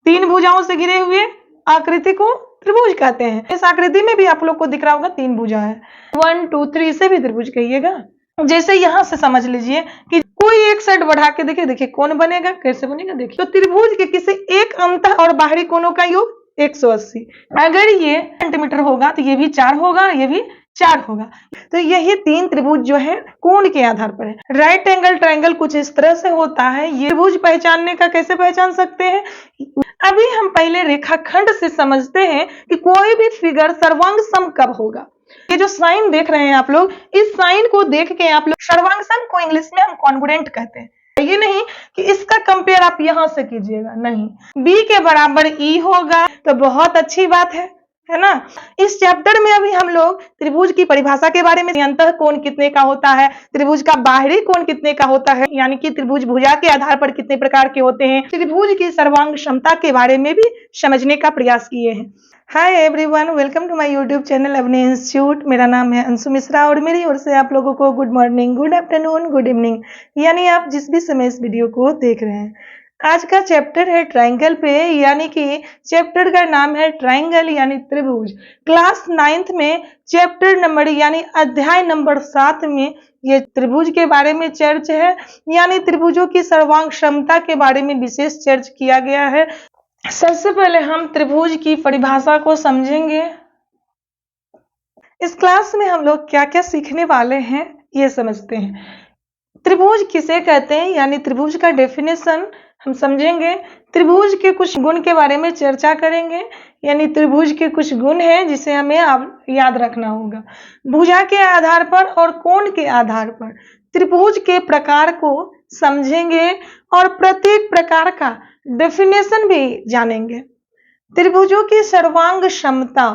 तीन भुजाओं से घिरे हुए आकृति को त्रिभुज कहते हैं। इस आकृति में भी आप लोग को दिख रहा होगा तीन भुजा है। 1 2 3 से भी त्रिभुज कहिएगा। जैसे यहाँ से समझ लीजिए कि कोई एक साइड बढ़ा के देखिए कौन बनेगा, कैसे बनेगा देखिए। तो त्रिभुज के किसी एक अंत और बाहरी कोणों का योग 180। अगर ये सेंटीमीटर होगा तो ये भी 4 होगा, ये भी 4 होगा। तो यही तीन त्रिभुज जो है कोण के आधार पर है। राइट एंगल ट्रायंगल कुछ इस तरह से होता है। ये त्रिभुज पहचानने का कैसे पहचान सकते हैं? अभी हम पहले रेखाखंड से समझते हैं कि कोई भी फिगर सर्वांग सम कब होगा। ये जो साइन देख रहे हैं आप लोग, इस साइन को देख के आप लोग सर्वांग सम को इंग्लिश में हम कॉन्ग्रुएंट कहते हैं। ये नहीं कि इसका कंपेयर आप यहां से कीजिएगा, नहीं। बी के बराबर ई होगा तो बहुत अच्छी बात है ना। इस चैप्टर में अभी हम लोग त्रिभुज की परिभाषा के बारे में, अंतः कोण कितने का होता है, त्रिभुज का बाहरी कोण कितने का होता है, यानी कि त्रिभुज भुजा के आधार पर कितने प्रकार के होते हैं, त्रिभुज की सर्वांग क्षमता के बारे में भी समझने का प्रयास किए हैं। Hi everyone, welcome to my YouTube channel Avni institute. मेरा नाम है अंशु मिश्रा और मेरी ओर से आप लोगों को good morning, good afternoon, good evening, यानी आप जिस भी समय इस वीडियो को देख रहे हैं। आज का चैप्टर है ट्रायंगल पे, यानी कि चैप्टर का नाम है ट्रायंगल यानी त्रिभुज। क्लास 9th में चैप्टर नंबर यानी अध्याय नंबर 7 में ये त्रिभुज के बारे में चर्च है, यानी त्रिभुजों की सर्वांग क्षमता के बारे में विशेष चर्च किया गया है। सबसे पहले हम त्रिभुज की परिभाषा को समझेंगे। इस क्लास में हम लोग क्या क्या सीखने वाले हैं ये समझते हैं। त्रिभुज किसे कहते हैं, यानी त्रिभुज का डेफिनेशन हम समझेंगे। त्रिभुज के कुछ गुण के बारे में चर्चा करेंगे, यानी त्रिभुज के कुछ गुण हैं जिसे हमें आप याद रखना होगा। भुजा के आधार पर और कोण के आधार पर त्रिभुज के प्रकार को समझेंगे और प्रत्येक प्रकार का डेफिनेशन भी जानेंगे। त्रिभुजों की सर्वांग क्षमता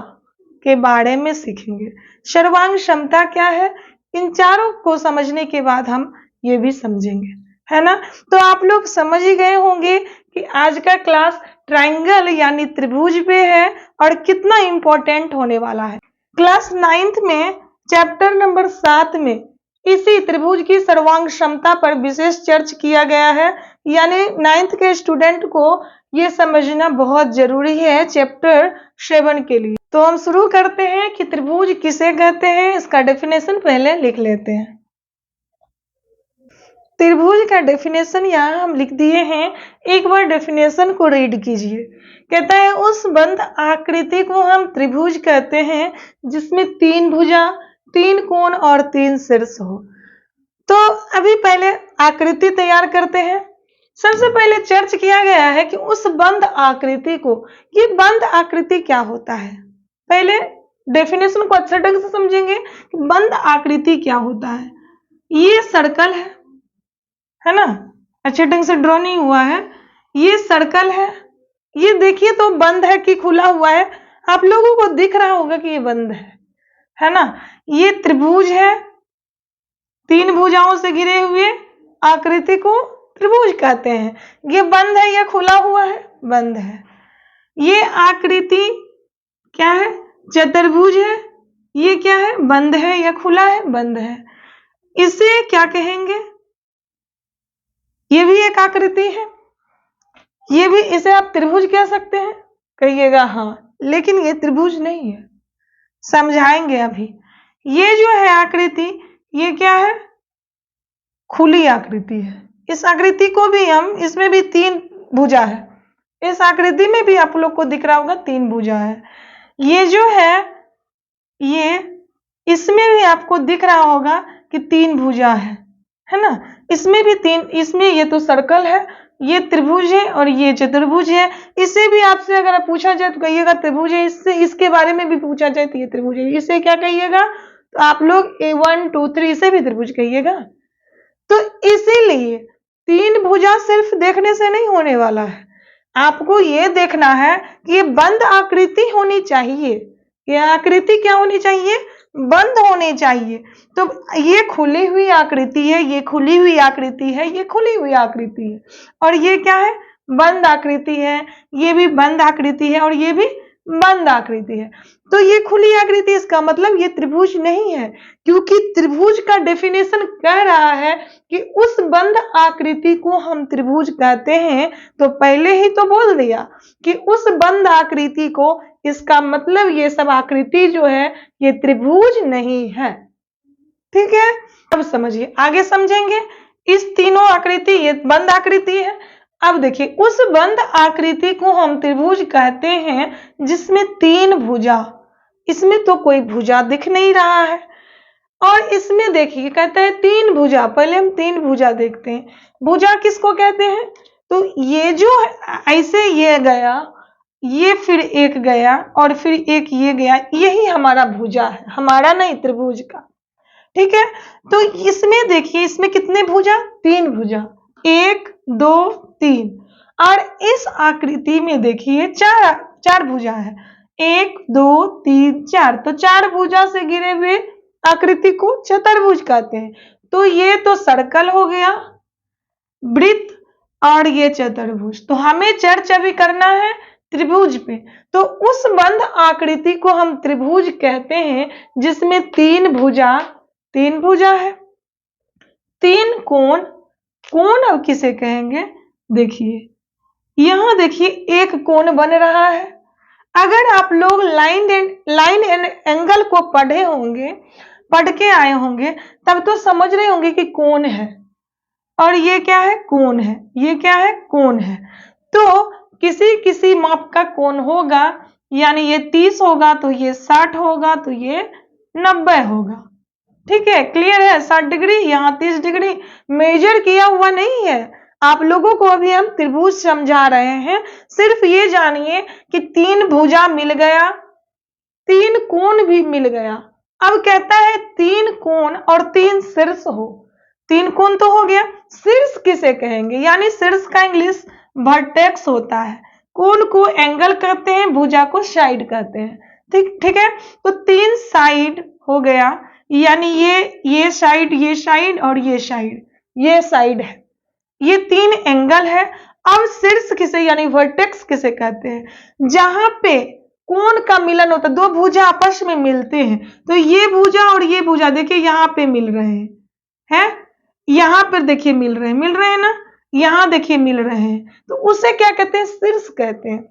के बारे में सीखेंगे। सर्वांग क्षमता क्या है, इन चारों को समझने के बाद हम ये भी समझेंगे, है ना। तो आप लोग समझ ही गए होंगे कि आज का क्लास ट्रायंगल यानी त्रिभुज पे है और कितना इंपॉर्टेंट होने वाला है। क्लास 9th में चैप्टर नंबर 7 में इसी त्रिभुज की सर्वांग क्षमता पर विशेष चर्च किया गया है, यानी 9th के स्टूडेंट को ये समझना बहुत जरूरी है चैप्टर 7 के लिए। तो हम शुरू करते हैं कि त्रिभुज किसे कहते हैं, इसका डेफिनेशन पहले लिख लेते हैं। त्रिभुज का डेफिनेशन यहाँ हम लिख दिए हैं, एक बार डेफिनेशन को रीड कीजिए। कहता है उस बंद आकृति को हम त्रिभुज कहते हैं जिसमें 3 भुजा, 3 कोण और 3 शीर्ष हो। तो अभी पहले आकृति तैयार करते हैं। सबसे पहले चर्च किया गया है कि उस बंद आकृति को, ये बंद आकृति क्या होता है। पहले डेफिनेशन को अच्छे ढंग से समझेंगे कि बंद आकृति क्या होता है। ये सर्कल है ना, अच्छे ढंग से ड्रॉ नहीं हुआ है। ये सर्कल है, ये देखिए तो बंद है कि खुला हुआ है, आप लोगों को दिख रहा होगा कि ये बंद है ना। ये त्रिभुज है, 3 भुजाओं से घिरे हुए आकृति को त्रिभुज कहते हैं। ये बंद है या खुला हुआ है, बंद है। ये आकृति क्या है, चतुर्भुज है। ये क्या है, बंद है या खुला है, बंद है। इसे क्या कहेंगे, ये भी एक आकृति है, ये भी, इसे आप त्रिभुज कह सकते हैं, कहिएगा हाँ, लेकिन ये त्रिभुज नहीं है, समझाएंगे अभी। ये जो है आकृति, ये क्या है, खुली आकृति है। इस आकृति को भी हम, इसमें भी 3 भुजा है, इस आकृति में भी आप लोग को दिख रहा होगा 3 भुजा है। ये जो है, ये इसमें भी आपको दिख रहा होगा कि 3 भुजा है ना। इसमें भी 3, इसमें ये तो सर्कल है, ये त्रिभुज है और ये चतुर्भुज है। इसे भी आपसे अगर पूछा जाए तो कहिएगा त्रिभुज है, इससे इसके बारे में भी पूछा जाए तो ये त्रिभुज है। इसे क्या कहिएगा, तो आप लोग 1 2 3 से भी त्रिभुज कहिएगा। तो इसीलिए 3 भुजा सिर्फ देखने से नहीं होने वाला है, आपको ये देखना है कि ये बंद आकृति होनी चाहिए। ये आकृति क्या होनी चाहिए, बंद होनी चाहिए। तो ये खुली हुई आकृति है, ये खुली हुई आकृति है, ये खुली हुई आकृति है, और ये क्या है, बंद आकृति है। ये भी बंद आकृति है और ये भी बंद आकृति है। तो ये खुली आकृति, इसका मतलब ये त्रिभुज नहीं है, क्योंकि त्रिभुज का डेफिनेशन कह रहा है कि उस बंद आकृति को हम त्रिभुज कहते हैं। तो पहले ही तो बोल दिया कि उस बंद आकृति को, इसका मतलब ये सब आकृति जो है ये त्रिभुज नहीं है। ठीक है, अब समझिए, आगे समझेंगे। इस तीनों आकृति, ये बंद आकृति है। अब देखिए, उस बंद आकृति को हम त्रिभुज कहते हैं जिसमें तीन भुजा, इसमें तो कोई भुजा दिख नहीं रहा है, और इसमें देखिए कहते हैं तीन भुजा। पहले हम तीन भुजा देखते हैं। भुजा किसको कहते हैं? तो ये जो ऐसे ये गया, ये फिर एक गया, और फिर एक ये गया, यही हमारा भुजा है, हमारा नहीं, त्रिभुज का। ठीक है, तो इसमें देखिए, इसमें कितने भुजा? तीन भुजा, 1 2 3। और इस आकृति में देखिए चार भुजा है, 1 2 3 4। तो चार भुजा से घिरे हुए आकृति को चतुर्भुज कहते हैं। तो ये तो सर्कल हो गया, वृत्त, और ये चतुर्भुज। तो हमें चर्चा भी करना है त्रिभुज पे। तो उस बंद आकृति को हम त्रिभुज कहते हैं जिसमें तीन भुजा है, तीन कोण। कोण अब किसे कहेंगे? देखिए, यहां देखिए एक कोण बन रहा है। अगर आप लोग लाइन एंड एंगल को पढ़े होंगे, पढ़ के आए होंगे, तब तो समझ रहे होंगे कि कोण है, और ये क्या है? कोण है। ये क्या है? कोण है। तो किसी किसी माप का कोण होगा, यानी ये 30 होगा, तो ये 60 होगा, तो ये 90 होगा। ठीक है, क्लियर है? 60 डिग्री, यहाँ 30 डिग्री मेजर किया हुआ नहीं है। आप लोगों को अभी हम त्रिभुज समझा रहे हैं। सिर्फ ये जानिए कि तीन भुजा मिल गया, तीन कोण भी मिल गया। अब कहता है तीन कोण और तीन शीर्ष हो। तीन कोण तो हो गया, शीर्ष किसे कहेंगे? यानी शीर्ष का इंग्लिश वर्टेक्स होता है। कोण को एंगल कहते हैं, भुजा को साइड कहते हैं। ठीक है, तो तीन साइड हो गया, यानी ये साइड, ये साइड और ये साइड, ये साइड है, ये तीन एंगल है। अब शीर्ष किसे, यानी वर्टेक्स किसे कहते हैं? जहां पे कोण का मिलन होता है, दो भुजा आपस में मिलते हैं। तो ये भुजा और ये भुजा देखिए यहाँ पे मिल रहे हैं, यहाँ पर देखिए मिल रहे हैं ना, यहाँ देखिए मिल रहे हैं। तो उसे क्या कहते हैं? शीर्ष कहते हैं।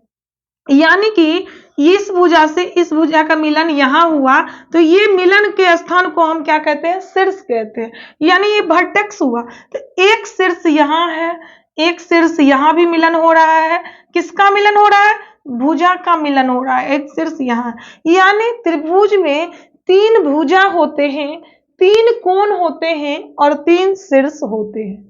यानी कि इस भुजा से इस भुजा का मिलन यहाँ हुआ, तो ये मिलन के स्थान को हम क्या कहते हैं? शीर्ष कहते हैं। यानी ये वर्टेक्स हुआ। तो एक शीर्ष यहाँ है, एक शीर्ष यहाँ भी मिलन हो रहा है। किसका मिलन हो रहा है? भुजा का मिलन हो रहा है, एक शीर्ष यहाँ। यानी त्रिभुज में तीन भुजा होते हैं, तीन कोण होते हैं और तीन शीर्ष होते हैं।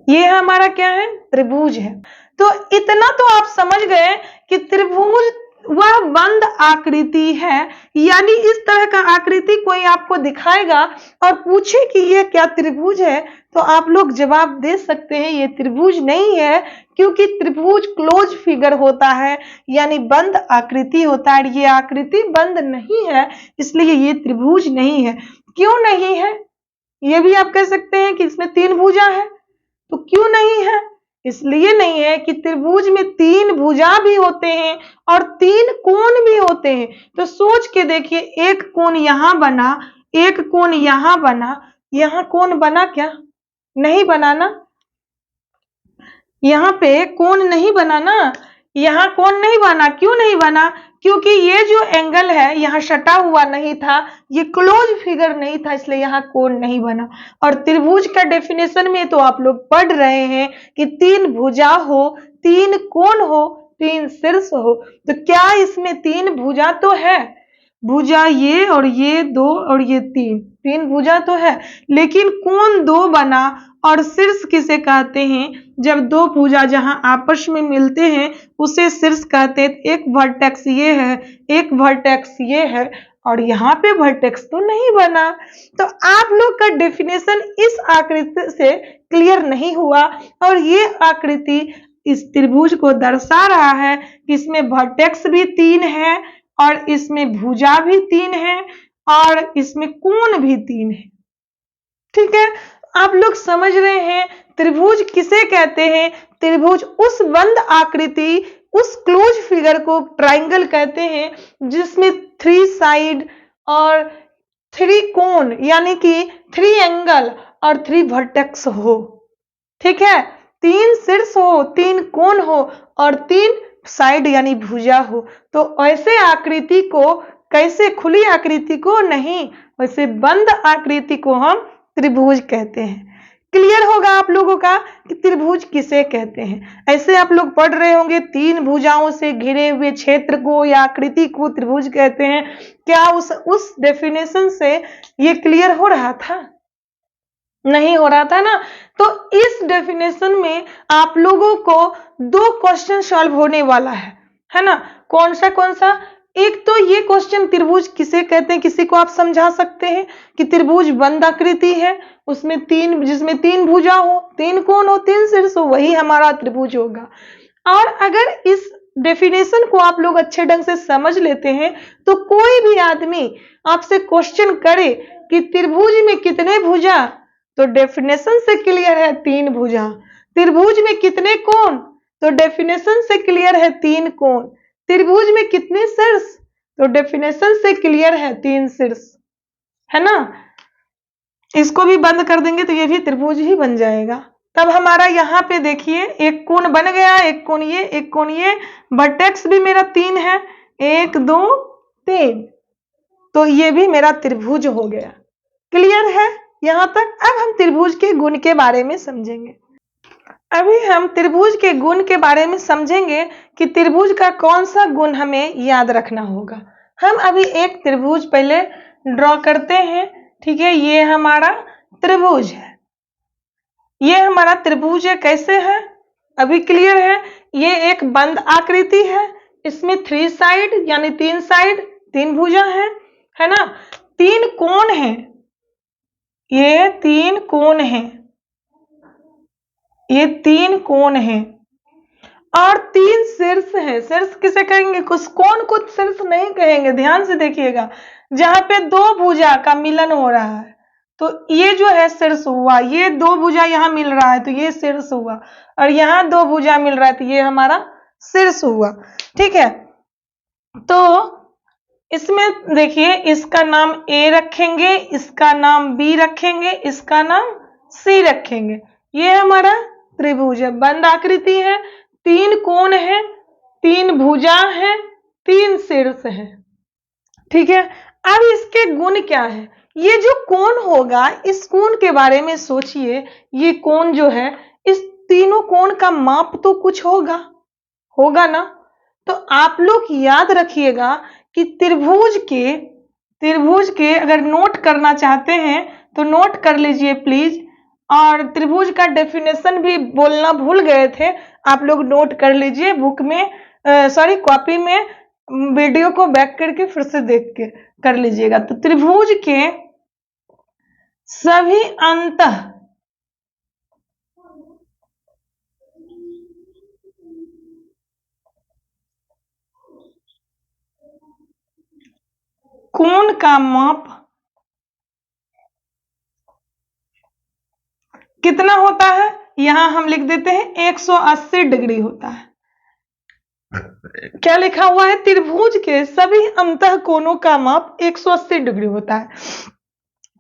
ये हमारा क्या है? त्रिभुज है। तो इतना तो आप समझ गए कि त्रिभुज वह बंद आकृति है। यानी इस तरह का आकृति कोई आपको दिखाएगा और पूछे कि ये क्या त्रिभुज है, तो आप लोग जवाब दे सकते हैं ये त्रिभुज नहीं है, क्योंकि त्रिभुज क्लोज फिगर होता है, यानी बंद आकृति होता है। ये आकृति बंद नहीं है, इसलिए ये त्रिभुज नहीं है। क्यों नहीं है? ये भी आप कह सकते हैं कि इसमें तीन भुजा है, तो क्यों नहीं है? इसलिए नहीं है कि त्रिभुज में तीन भुजा भी होते हैं और तीन कोण भी होते हैं। तो सोच के देखिए, एक कोण यहां बना, एक कोण यहां बना, यहां कोण बना क्या? नहीं बना ना, यहाँ पे कोण नहीं बना ना, यहाँ कोण नहीं बना। क्यों नहीं बना? क्योंकि ये जो एंगल है यहाँ सटा हुआ नहीं था, ये क्लोज फिगर नहीं था, इसलिए यहाँ कोण नहीं बना। और त्रिभुज का डेफिनेशन में तो आप लोग पढ़ रहे हैं कि तीन भुजा हो, तीन कोण हो, तीन शीर्ष हो। तो क्या इसमें तीन भुजा तो है? भुजा ये और ये दो और ये तीन भुजा तो है, लेकिन कोण दो बना। और शीर्ष किसे कहते हैं? जब दो भुजा जहां आपस में मिलते हैं उसे शीर्ष कहते हैं। एक वर्टेक्स ये है, एक वर्टेक्स ये है, और यहाँ पे वर्टेक्स तो नहीं बना। तो आप लोग का डेफिनेशन इस आकृति से क्लियर नहीं हुआ, और ये आकृति इस त्रिभुज को दर्शा रहा है कि इसमें वर्टेक्स भी तीन है, और इसमें भुजा भी तीन है, और इसमें कोण भी तीन है। ठीक है, आप लोग समझ रहे हैं त्रिभुज किसे कहते हैं? त्रिभुज उस बंद आकृति उस क्लोज फिगर को ट्राइंगल कहते हैं जिसमें 3 साइड और 3 कोन यानी कि 3 एंगल और 3 वर्टेक्स हो। ठीक है, 3 शीर्ष हो, 3 कोन हो और 3 साइड यानी भुजा हो। तो ऐसे आकृति को, कैसे खुली आकृति को नहीं, वैसे बंद आकृति को हम त्रिभुज कहते हैं। क्लियर होगा आप लोगों का कि त्रिभुज किसे कहते हैं। ऐसे आप लोग पढ़ रहे होंगे 3 भुजाओं से घिरे हुए क्षेत्र को या आकृति को त्रिभुज कहते हैं। क्या उस डेफिनेशन से ये क्लियर हो रहा था? नहीं हो रहा था ना। तो इस डेफिनेशन में आप लोगों को 2 क्वेश्चन सॉल्व होने वाला है ना। कौन सा? एक तो ये क्वेश्चन त्रिभुज किसे कहते हैं, किसी को आप समझा सकते हैं कि त्रिभुज बंद आकृति है, उसमें जिसमें 3 भुजा हो, 3 कोण हो, 3 शीर्ष हो, वही हमारा त्रिभुज होगा। और अगर इस डेफिनेशन को आप लोग अच्छे ढंग से समझ लेते हैं तो कोई भी आदमी आपसे क्वेश्चन करे कि त्रिभुज में कितने भुजा, तो डेफिनेशन से क्लियर है 3 भुजा। त्रिभुज में कितने कोण, तो डेफिनेशन से क्लियर है 3 कोण। त्रिभुज में कितने शीर्ष, तो डेफिनेशन से क्लियर है 3 शीर्ष, है ना। इसको भी बंद कर देंगे तो ये भी त्रिभुज ही बन जाएगा। तब हमारा यहाँ पे देखिए एक कोण बन गया, एक कोण ये, एक कोण ये, वर्टेक्स भी मेरा 3 है, 1 2 3, तो ये भी मेरा त्रिभुज हो गया। क्लियर है यहां तक? अब हम त्रिभुज के गुण के बारे में समझेंगे। अभी हम त्रिभुज के गुण के बारे में समझेंगे कि त्रिभुज का कौन सा गुण हमें याद रखना होगा। हम अभी एक त्रिभुज पहले ड्रॉ करते हैं। ठीक है, ये हमारा त्रिभुज है, ये हमारा त्रिभुज है। कैसे है अभी क्लियर है। ये एक बंद आकृति है, इसमें 3 साइड यानी 3 साइड, 3 भुजा है ना। 3 कोण है, ये 3 कोण है, ये 3 कोण है और 3 शीर्ष है। शीर्ष किसे कहेंगे, कुछ कोण को शीर्ष नहीं कहेंगे, ध्यान से देखिएगा। जहां पे 2 भुजा का मिलन हो रहा है तो ये जो है शीर्ष हुआ, ये 2 भुजा यहाँ मिल रहा है तो ये शीर्ष हुआ, और यहाँ 2 भुजा मिल रहा है तो ये हमारा शीर्ष हुआ। ठीक है, तो इसमें देखिए इसका नाम A रखेंगे, इसका नाम B रखेंगे, इसका नाम C रखेंगे। ये हमारा त्रिभुज है, बंद आकृति है, 3 कोण है, 3 भुजा है, 3 शीर्ष है। ठीक है, अब इसके गुण क्या है। ये जो कोण होगा, इस कोण के बारे में सोचिए। ये कोण जो है, इस तीनों कोण का माप तो कुछ होगा ना। तो आप लोग याद रखिएगा कि त्रिभुज के अगर नोट करना चाहते हैं तो नोट कर लीजिए प्लीज। और त्रिभुज का डेफिनेशन भी बोलना भूल गए थे, आप लोग नोट कर लीजिए बुक में, सॉरी कॉपी में, वीडियो को बैक करके फिर से देख के कर लीजिएगा। तो त्रिभुज के सभी अंतः कोण का माप कितना होता है, यहां हम लिख देते हैं 180 डिग्री होता है। क्या लिखा हुआ है, त्रिभुज के सभी अंतः कोणों का माप 180 डिग्री होता है।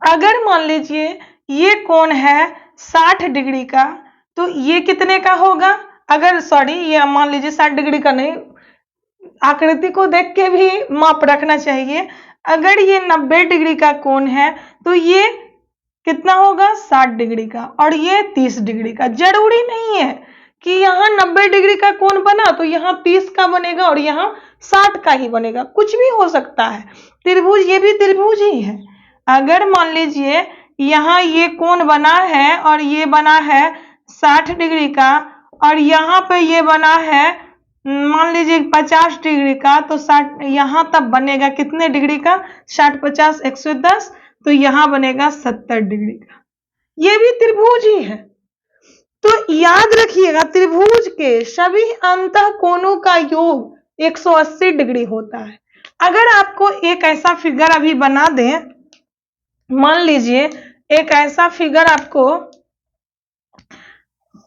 अगर मान लीजिए ये कोण है 60 डिग्री का, तो ये कितने का होगा। अगर सॉरी ये मान लीजिए 60 डिग्री का नहीं, आकृति को देख के भी माप रखना चाहिए। अगर ये 90 डिग्री का कोण है तो ये कितना होगा, 60 डिग्री का, और ये 30 डिग्री का। जरूरी नहीं है कि यहाँ 90 डिग्री का कोण बना तो यहाँ 30 का बनेगा और यहाँ 60 का ही बनेगा, कुछ भी हो सकता है। त्रिभुज ये भी त्रिभुज ही है। अगर मान लीजिए यहाँ ये कोण बना है और ये बना है 60 डिग्री का, और यहाँ पे ये बना है मान लीजिए 50 डिग्री का, तो 60 यहाँ तब बनेगा कितने डिग्री का, 60 50 110, तो यहाँ बनेगा 70 डिग्री का। ये भी त्रिभुज ही है। तो याद रखिएगा त्रिभुज के सभी अंतः कोणों का योग 180 डिग्री होता है। अगर आपको एक ऐसा फिगर अभी बना दें, मान लीजिए एक ऐसा फिगर आपको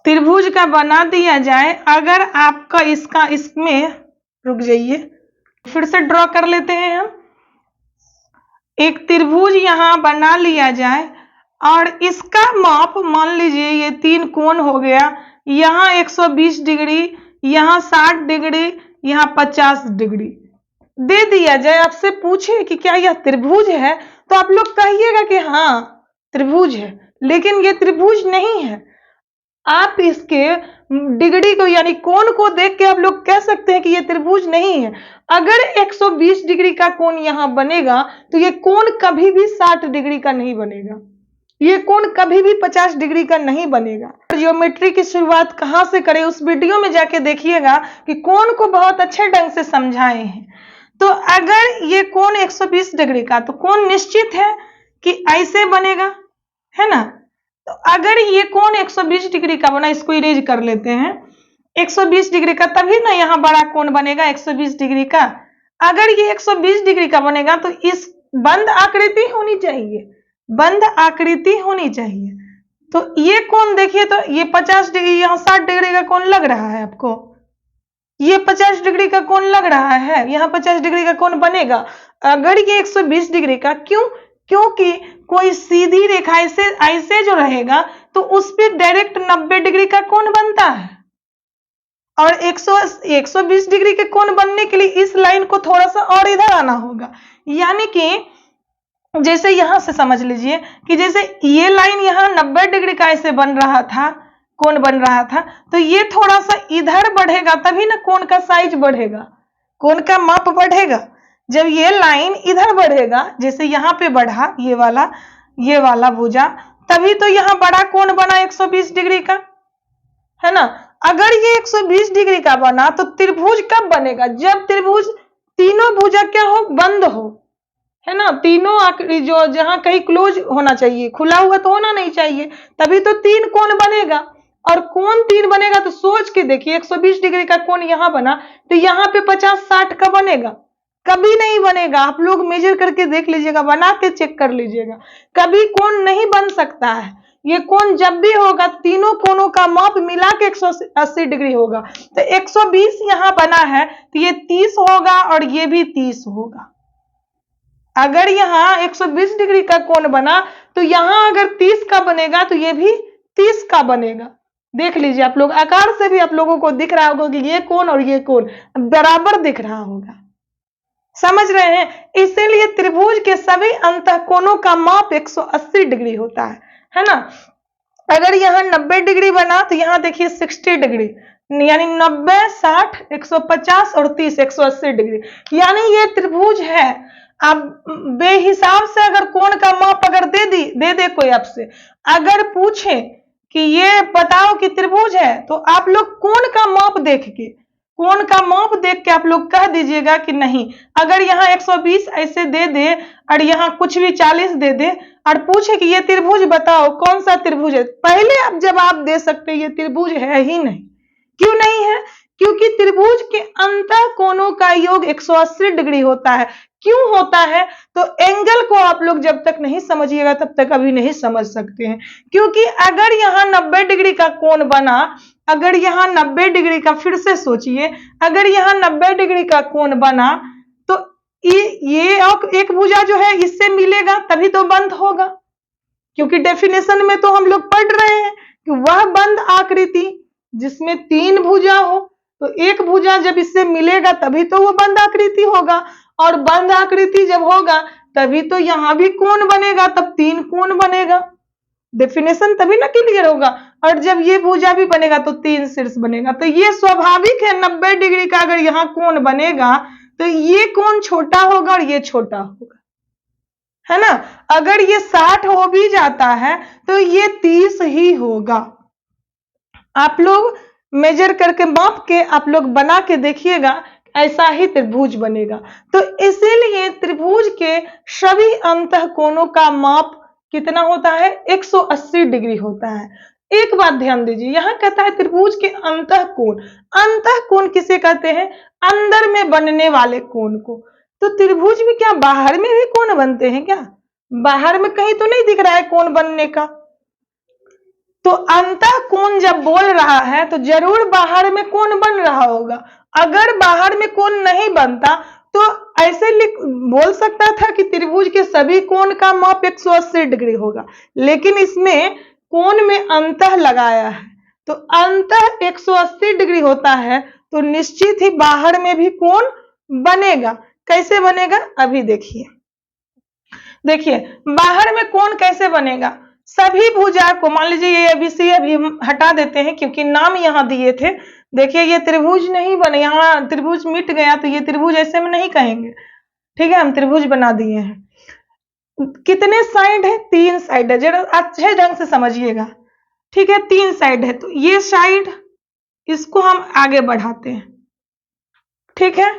त्रिभुज का बना दिया जाए, अगर आपका इसमें रुक जाइए, फिर से ड्रॉ कर लेते हैं हम। एक त्रिभुज यहाँ बना लिया जाए और इसका माप मान लीजिए ये 3 कोण हो गया, यहाँ 120 डिग्री, यहाँ 60 डिग्री, यहाँ 50 डिग्री दे दिया जाए। आपसे पूछे कि क्या यह त्रिभुज है, तो आप लोग कहिएगा कि हाँ त्रिभुज है, लेकिन ये त्रिभुज नहीं है। आप इसके डिग्री को यानी कोण को देख के आप लोग कह सकते हैं कि ये त्रिभुज नहीं है। अगर 120 डिग्री का कोण यहां बनेगा तो ये कोण कभी भी 60 डिग्री का नहीं बनेगा, ये कोण कभी भी 50 डिग्री का नहीं बनेगा। ज्योमेट्री की शुरुआत कहां से करें, उस वीडियो में जाके देखिएगा कि कोण को बहुत अच्छे ढंग से समझाए हैं। तो अगर ये कोण 120 डिग्री का, तो कोण निश्चित है कि ऐसे बनेगा, है ना। तो अगर ये कोण 120 डिग्री का बना, इसको इरेज कर लेते हैं, 120 डिग्री का, तभी ना यहाँ बड़ा कोण बनेगा 120 डिग्री का। अगर ये 120 डिग्री का बनेगा तो इस बंद आकृति होनी चाहिए, बंद आकृति होनी चाहिए। तो ये कोण देखिए, तो ये 50 डिग्री, यहाँ 60 डिग्री का कोण लग रहा है आपको, ये 50 डिग्री का कोण लग रहा है, यहाँ 50 डिग्री का कोण बनेगा। अगर ये 120 डिग्री का, क्यों? क्योंकि कोई सीधी रेखा ऐसे जो रहेगा तो उस पर डायरेक्ट 90 डिग्री का कोण बनता है, और 120 डिग्री के कोण बनने के लिए इस लाइन को थोड़ा सा और इधर आना होगा। यानी कि जैसे यहां से समझ लीजिए कि जैसे ये लाइन यहाँ 90 डिग्री का ऐसे बन रहा था, कोण बन रहा था, तो ये थोड़ा सा इधर बढ़ेगा तभी ना कोण का साइज बढ़ेगा, कोण का माप बढ़ेगा। जब ये लाइन इधर बढ़ेगा, जैसे यहाँ पे बढ़ा ये वाला भुजा, तभी तो यहाँ बड़ा कोण बना 120 डिग्री का, है ना। अगर ये 120 डिग्री का बना तो त्रिभुज कब बनेगा? जब त्रिभुज तीनों भुजा क्या हो, बंद हो, है ना। तीनों आकृति जो जहां कहीं क्लोज होना चाहिए, खुला हुआ तो होना नहीं चाहिए, तभी तो 3 कोण बनेगा। और कोण 3 बनेगा तो सोच के देखिए, 120 डिग्री का कोण यहां बना तो यहाँ पे 50-60 का बनेगा, कभी नहीं बनेगा। आप लोग मेजर करके देख लीजिएगा, बना के चेक कर लीजिएगा, कभी कोण नहीं बन सकता है। ये कोण जब भी होगा तीनों कोणों का माप मिला के 180 डिग्री होगा। तो 120 यहाँ बना है तो ये 30 होगा और ये भी 30 होगा। अगर यहाँ 120 डिग्री का कोण बना तो यहाँ अगर 30 का बनेगा तो ये भी 30 का बनेगा। देख लीजिए आप लोग, आकार से भी आप लोगों को दिख रहा होगा कि ये कोण और ये कोण बराबर दिख रहा होगा, समझ रहे हैं। इसीलिए त्रिभुज के सभी अंतःकोणों का माप 180 डिग्री होता है ना। अगर यहाँ 90 डिग्री बना तो यहाँ देखिए 60 डिग्री, यानी 90, 60, 150 और 30, 180 डिग्री, यानी ये त्रिभुज है। अब बेहिसाब से अगर कोण का माप अगर दे दे कोई आपसे, अगर पूछे कि ये बताओ कि त्रिभुज है, तो आप लोग कोण का माप देख के आप लोग कह दीजिएगा कि नहीं। अगर यहाँ 120 ऐसे दे दे और यहाँ कुछ भी 40 दे दे और पूछे कि ये त्रिभुज बताओ कौन सा त्रिभुज है, पहले आप जवाब दे सकते हैं ये त्रिभुज है ही नहीं। क्यों नहीं है? क्योंकि त्रिभुज के अंतःकोणों का योग 180 डिग्री होता है। क्यों होता है? तो एंगल को आप लोग जब तक नहीं समझिएगा तब तक अभी नहीं समझ सकते हैं। क्योंकि अगर यहाँ 90 डिग्री का कोण बना, अगर यहाँ 90 डिग्री का, फिर से सोचिए, अगर यहाँ 90 डिग्री का कोण बना तो ये एक भुजा जो है इससे मिलेगा तभी तो बंद होगा। क्योंकि डेफिनेशन में तो हम लोग पढ़ रहे हैं कि वह बंद आकृति जिसमें 3 भुजा हो, तो एक भुजा जब इससे मिलेगा तभी तो वो बंद आकृति होगा, और बंद आकृति जब होगा तभी तो यहाँ भी कोण बनेगा, तब 3 कोण बनेगा। डेफिनेशन तभी ना क्लियर होगा। और जब ये भुजा भी बनेगा तो 3 शीर्ष बनेगा। तो ये स्वाभाविक है 90 डिग्री का अगर यहाँ कोण बनेगा तो ये कोण छोटा होगा और ये छोटा होगा, है ना। अगर ये 60 हो भी जाता है तो ये 30 ही होगा। आप लोग मेजर करके माप के आप लोग बना के देखिएगा, ऐसा ही त्रिभुज बनेगा। तो इसीलिए त्रिभुज के सभी अंतःकोणों का माप कितना होता है? 180 डिग्री होता है। एक बात ध्यान दीजिए, यहाँ कहता है त्रिभुज के अंतःकोण। अंतःकोण किसे कहते हैं? अंदर में बनने वाले कोण को। तो त्रिभुज में क्या बाहर में भी कोण बनते हैं क्या? बाहर में कहीं तो नहीं दिख रहा है कोण बनने का। तो अंतः कोण जब बोल रहा है तो जरूर बाहर में कोण बन रहा होगा। अगर बाहर में कोण नहीं बनता तो ऐसे बोल सकता था कि त्रिभुज के सभी कोण का माप 180 डिग्री होगा, लेकिन इसमें कोण में अंतः लगाया है, तो अंतः 180 डिग्री होता है, तो निश्चित ही बाहर में भी कोण बनेगा। कैसे बनेगा अभी देखिए। देखिए बाहर में कोण कैसे बनेगा, सभी भुजा को मान लीजिए ये एबीसी अभी हम हटा देते हैं क्योंकि नाम यहाँ दिए थे। देखिए ये त्रिभुज नहीं बने, यहाँ त्रिभुज मिट गया तो ये त्रिभुज ऐसे में नहीं कहेंगे, ठीक है, हम त्रिभुज बना दिए हैं। कितने साइड है, 3 साइड है, जरा अच्छे ढंग से समझिएगा, ठीक है, 3 साइड है, तो ये साइड इसको हम आगे बढ़ाते हैं, ठीक है।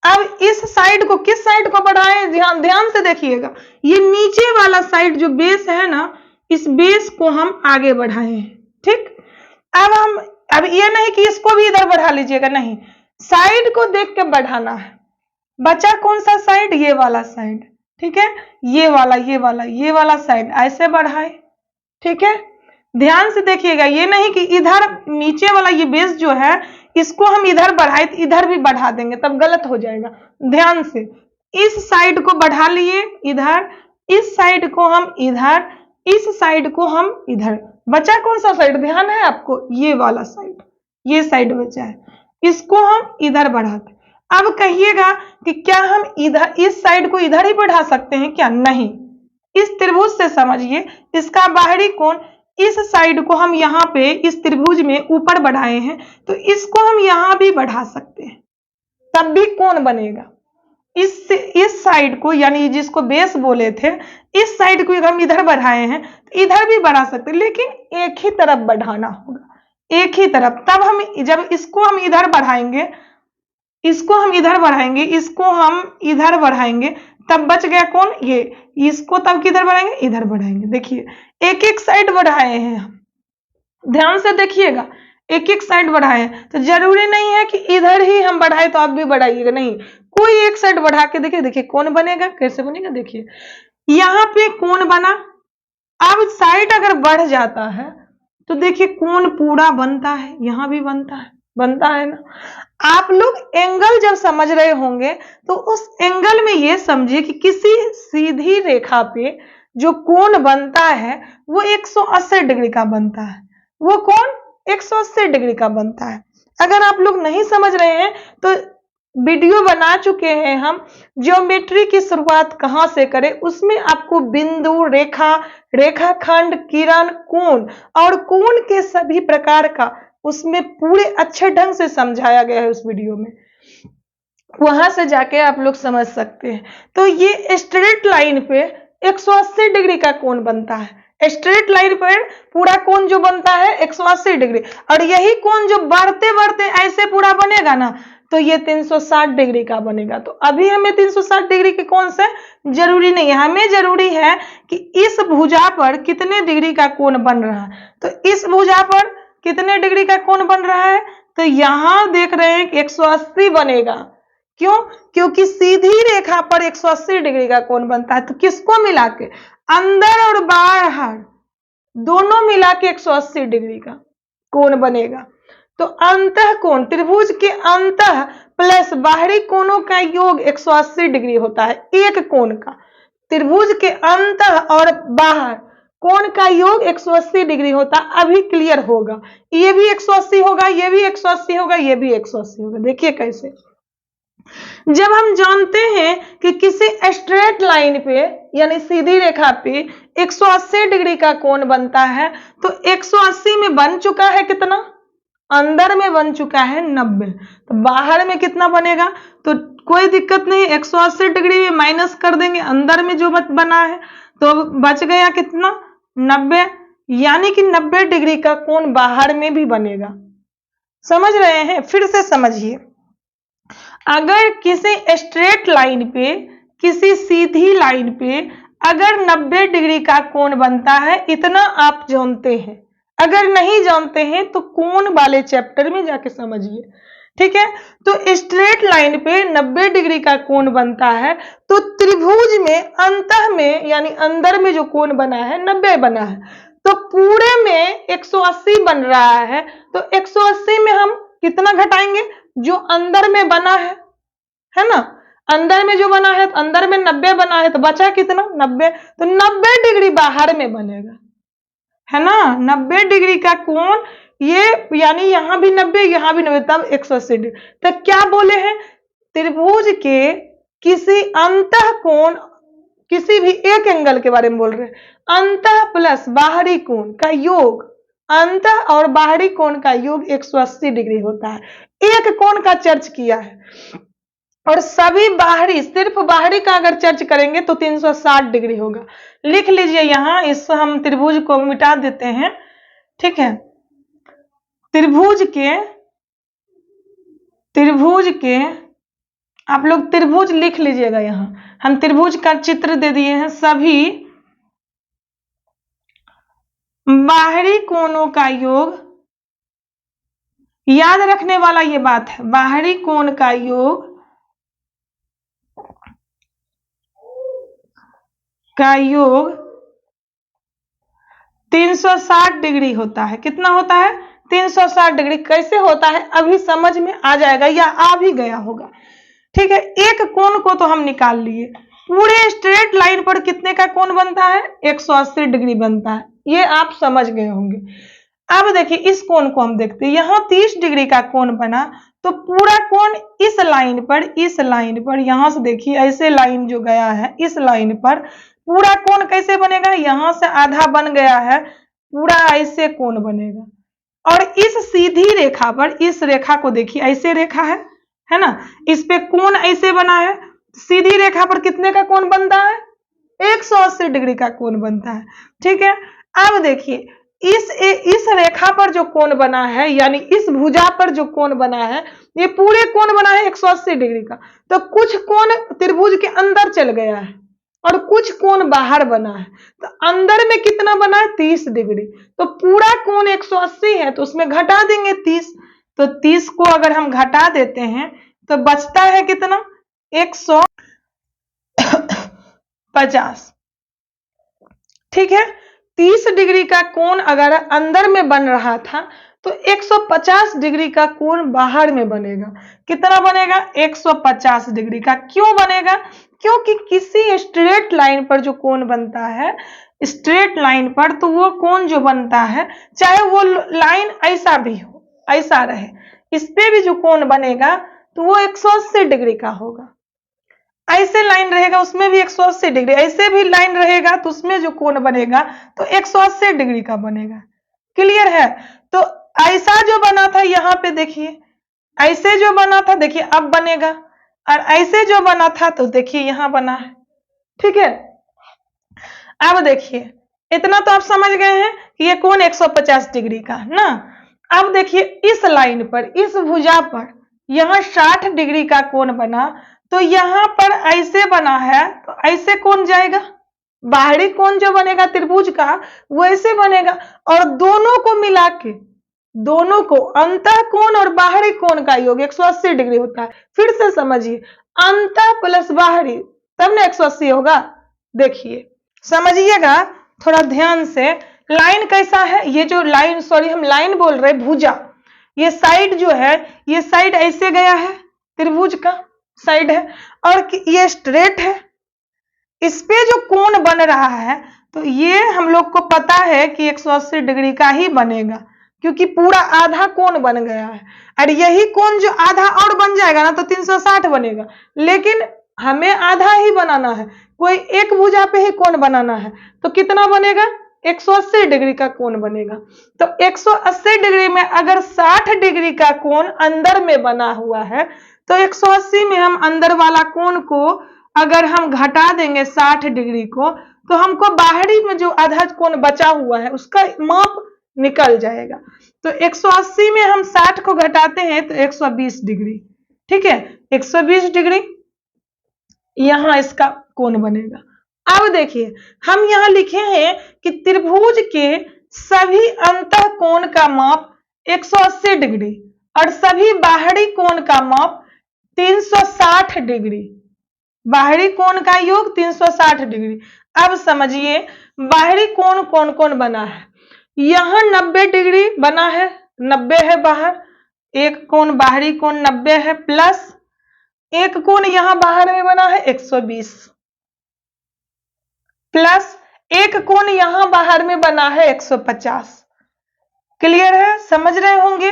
अब इस साइड को, किस साइड को बढ़ाएं, ध्यान से देखिएगा, ये नीचे वाला साइड जो बेस है ना, इस बेस को हम आगे बढ़ाएं, ठीक। अब ये नहीं कि इसको भी इधर बढ़ा लीजिएगा, नहीं, साइड को देख के बढ़ाना है। बचा कौन सा साइड, ये वाला साइड, ठीक है, ये वाला साइड ऐसे बढ़ाए, ठीक है। ध्यान से देखिएगा, ये नहीं कि इधर नीचे वाला ये बेस जो है इसको हम इधर बढ़ाए तो इधर भी बढ़ा देंगे, तब गलत हो जाएगा। ध्यान से इस साइड को बढ़ा लिए इधर, इस साइड को हम इधर, इस साइड को हम इधर, बचा कौन सा साइड, ध्यान है आपको, ये वाला साइड, ये साइड बचा है, इसको हम इधर बढ़ाते। अब कहिएगा कि क्या हम इधर इस साइड को इधर ही बढ़ा सकते हैं क्या, नहीं। इस त्रिभुज से समझिए, इसका बाहरी कोण, इस साइड को हम यहाँ पे इस त्रिभुज में ऊपर बढ़ाए हैं, तो इसको हम यहाँ भी बढ़ा सकते हैं, तब भी कोण बनेगा। इस साइड को, यानी जिसको बेस बोले थे, इस साइड को हम इधर बढ़ाए हैं तो इधर भी बढ़ा सकते हैं, लेकिन एक ही तरफ बढ़ाना होगा, एक ही तरफ। तब हम जब इसको हम इधर बढ़ाएंगे, इसको हम इधर बढ़ाएंगे, इसको हम इधर बढ़ाएंगे, तब बच गया कौन, ये, इसको तब किधर बढ़ाएंगे, इधर बढ़ाएंगे। देखिए एक एक साइड बढ़ाए हैं हम, ध्यान से देखिएगा, एक एक साइड बढ़ाए हैं, तो जरूरी नहीं है कि इधर ही हम बढ़ाए तो आप भी बढ़ाइएगा, नहीं, कोई एक साइड बढ़ा के देखिए। देखिए कौन बनेगा, कैसे बनेगा, देखिए यहाँ पे कोण बना। अब साइड अगर बढ़ जाता है तो देखिए कोण पूरा बनता है, यहाँ भी बनता है ना। आप लोग एंगल जब समझ रहे होंगे तो उस एंगल में ये समझिए कि किसी सीधी रेखा पे जो कोण बनता है वो 180 डिग्री का बनता है, वो कोण 180 डिग्री का बनता है। अगर आप लोग नहीं समझ रहे हैं तो वीडियो बना चुके हैं हम, ज्योमेट्री की शुरुआत कहां से करें, उसमें आपको बिंदु, रेखा, रेखाखंड, किरण, कोण और कोण के सभी प्रकार का उसमें पूरे अच्छे ढंग से समझाया गया है उस वीडियो में, वहां से जाके आप लोग समझ सकते हैं। तो ये स्ट्रेट लाइन पे 180 डिग्री का कोण बनता है, स्ट्रेट लाइन पर पूरा कोण जो बनता है 180 डिग्री, और यही कोण जो बढ़ते बढ़ते ऐसे पूरा बनेगा ना तो ये 360 डिग्री का बनेगा। तो अभी हमें 360 डिग्री के कोण से जरूरी नहीं है, हमें जरूरी है कि इस भुजा पर कितने डिग्री का कोण बन रहा है। तो इस भुजा पर कितने डिग्री का कोण बन रहा है, तो यहां देख रहे हैं कि 180 बनेगा। क्यों, क्योंकि सीधी रेखा पर 180 डिग्री का कोण बनता है। तो किसको मिला के, अंदर और बाहर दोनों मिला के 180 डिग्री का कोण बनेगा। तो अंतः कोण, त्रिभुज के अंतः प्लस बाहरी कोणों का योग 180 डिग्री होता है एक कोण का। त्रिभुज के अंतः और बाहर कोण का योग 180 डिग्री होता है। अभी क्लियर होगा, ये भी 180 होगा, ये भी 180 होगा, ये भी 180 होगा। देखिए कैसे, जब हम जानते हैं कि किसी स्ट्रेट लाइन पे यानी सीधी रेखा पे 180 डिग्री का कोण बनता है, तो 180 में बन चुका है कितना, अंदर में बन चुका है 90, तो बाहर में कितना बनेगा, तो कोई दिक्कत नहीं, 180 डिग्री में माइनस कर देंगे, अंदर में जो बना है तो बच गया कितना, 90, यानी कि 90 डिग्री का कोण बाहर में भी बनेगा। समझ रहे हैं, फिर से समझिए, अगर किसी स्ट्रेट लाइन पे, किसी सीधी लाइन पे अगर 90 डिग्री का कोण बनता है, इतना आप जानते हैं। अगर नहीं जानते हैं तो कोण वाले चैप्टर में जाके समझिए, ठीक है। तो स्ट्रेट लाइन पे 90 डिग्री का कोण बनता है, तो त्रिभुज में अंतः में यानी अंदर में जो कोण बना है 90 बना है, तो पूरे में 180 बन रहा है, तो 180 में हम कितना घटाएंगे? जो अंदर में बना है ना, अंदर में जो बना है, तो अंदर में 90 बना है, तो बचा कितना? 90। तो 90 डिग्री बाहर में बनेगा, है ना। 90 डिग्री का कोण ये, यानी यहां भी 90, यहां भी 90, तब 180 डिग्री। तो क्या बोले हैं? त्रिभुज के किसी अंतः कोण, किसी भी एक एंगल के बारे में बोल रहे हैं। अंतः प्लस बाहरी कोण का योग, अंतः और बाहरी कोण का योग 180 डिग्री होता है। एक कोण का चर्च किया है, और सभी बाहरी, सिर्फ बाहरी का अगर चर्च करेंगे तो 360 डिग्री होगा। लिख लीजिए यहां, इस हम त्रिभुज को मिटा देते हैं, ठीक है। त्रिभुज के आप लोग त्रिभुज लिख लीजिएगा। यहां हम त्रिभुज का चित्र दे दिए हैं। सभी बाहरी कोणों का योग, याद रखने वाला ये बात है, बाहरी कोण का योग का योग 360 डिग्री होता है। कितना होता है? 360 डिग्री। कैसे होता है अभी समझ में आ जाएगा, या आ भी गया होगा, ठीक है। एक कोण को तो हम निकाल लिए, पूरे स्ट्रेट लाइन पर कितने का कोण बनता है? 180 डिग्री बनता है, ये आप समझ गए होंगे। अब देखिए इस कोण को हम देखते हैं, यहां 30 डिग्री का कोण बना, तो पूरा कोण इस लाइन पर यहां से देखिए ऐसे लाइन जो गया है, इस लाइन पर पूरा कोण कैसे बनेगा? यहां से आधा बन गया है, पूरा ऐसे कोण बनेगा। और इस सीधी रेखा पर, इस रेखा को देखिए, ऐसे रेखा है ना, इस पे कोण ऐसे बना है। सीधी रेखा पर कितने का कोण बनता है? 180 डिग्री का कोण बनता है, ठीक है। अब देखिए इस रेखा पर जो कोण बना है, यानी इस भुजा पर जो कोण बना है, ये पूरे कोण बना है 180 डिग्री का। तो कुछ कोण त्रिभुज के अंदर चल गया है और कुछ कोण बाहर बना है। तो अंदर में कितना बना है? 30 डिग्री। तो पूरा कोण 180 है, तो उसमें घटा देंगे 30। तो 30 को अगर हम घटा देते हैं तो बचता है कितना? 150, ठीक है। 30 डिग्री का कोण अगर अंदर में बन रहा था, तो 150 डिग्री का कोण बाहर में बनेगा। कितना बनेगा? 150 डिग्री का। क्यों बनेगा? क्योंकि किसी स्ट्रेट लाइन पर जो कोण बनता है, स्ट्रेट लाइन पर, तो वो कोण जो बनता है, चाहे वो लाइन ऐसा भी हो, ऐसा रहे, इस पे भी जो कोण बनेगा तो वो 180 डिग्री का होगा। ऐसे लाइन रहेगा उसमें भी 180 डिग्री, ऐसे भी लाइन रहेगा तो उसमें जो कोण बनेगा तो 180 डिग्री का बनेगा। क्लियर है? तो ऐसा जो बना था यहाँ पे देखिए, ऐसे जो बना था देखिए अब बनेगा, और ऐसे जो बना था तो देखिए यहां बना है, ठीक है। अब देखिए इतना तो आप समझ गए हैं कि ये कोण 150 डिग्री का ना। अब देखिए इस लाइन पर, इस भुजा पर यहां 60 डिग्री का कोण बना, तो यहां पर ऐसे बना है, तो ऐसे कोण जाएगा, बाहरी कोण जो बनेगा त्रिभुज का वो ऐसे बनेगा। और दोनों को मिला के, दोनों को, अंतः कोण और बाहरी कोण का योग 180 डिग्री होता है। फिर से समझिए, अंतः प्लस बाहरी, तब ना 180 होगा। देखिए समझिएगा थोड़ा ध्यान से। लाइन कैसा है? ये जो लाइन, सॉरी हम लाइन बोल रहे, भुजा, ये साइड जो है, ये साइड ऐसे गया है, त्रिभुज का साइड है, और ये स्ट्रेट है। इस पे जो कोण बन रहा है, तो ये हम लोग को पता है कि 180 डिग्री का ही बनेगा, क्योंकि पूरा आधा कोण बन गया है। और यही कोण जो आधा और बन जाएगा ना, तो 360 बनेगा, लेकिन हमें आधा ही बनाना है, कोई एक भुजा पे ही कोण बनाना है। तो कितना बनेगा? 180 डिग्री का कोण बनेगा। तो 180 डिग्री में अगर 60 डिग्री का कोण अंदर में बना हुआ है, तो 180 में हम अंदर वाला कोण को अगर हम घटा देंगे 60 डिग्री को, तो हमको बाहरी में जो आधा कोण बचा हुआ है उसका माप निकल जाएगा। तो 180 में हम 60 को घटाते हैं तो 120 डिग्री, ठीक है। 120 डिग्री यहां इसका कोण बनेगा। अब देखिए हम यहां लिखे हैं कि त्रिभुज के सभी अंतः कोण का माप 180 डिग्री और सभी बाहरी कोण का माप 360 डिग्री, बाहरी कोण का योग 360 डिग्री। अब समझिए बाहरी कोण कौन कौन बना है। यहाँ 90 डिग्री बना है, 90 है बाहर, एक कोण बाहरी कोण 90 है, प्लस एक कोण यहां बाहर में बना है 120, प्लस एक कोण यहां बाहर में बना है 150। क्लियर है, समझ रहे होंगे।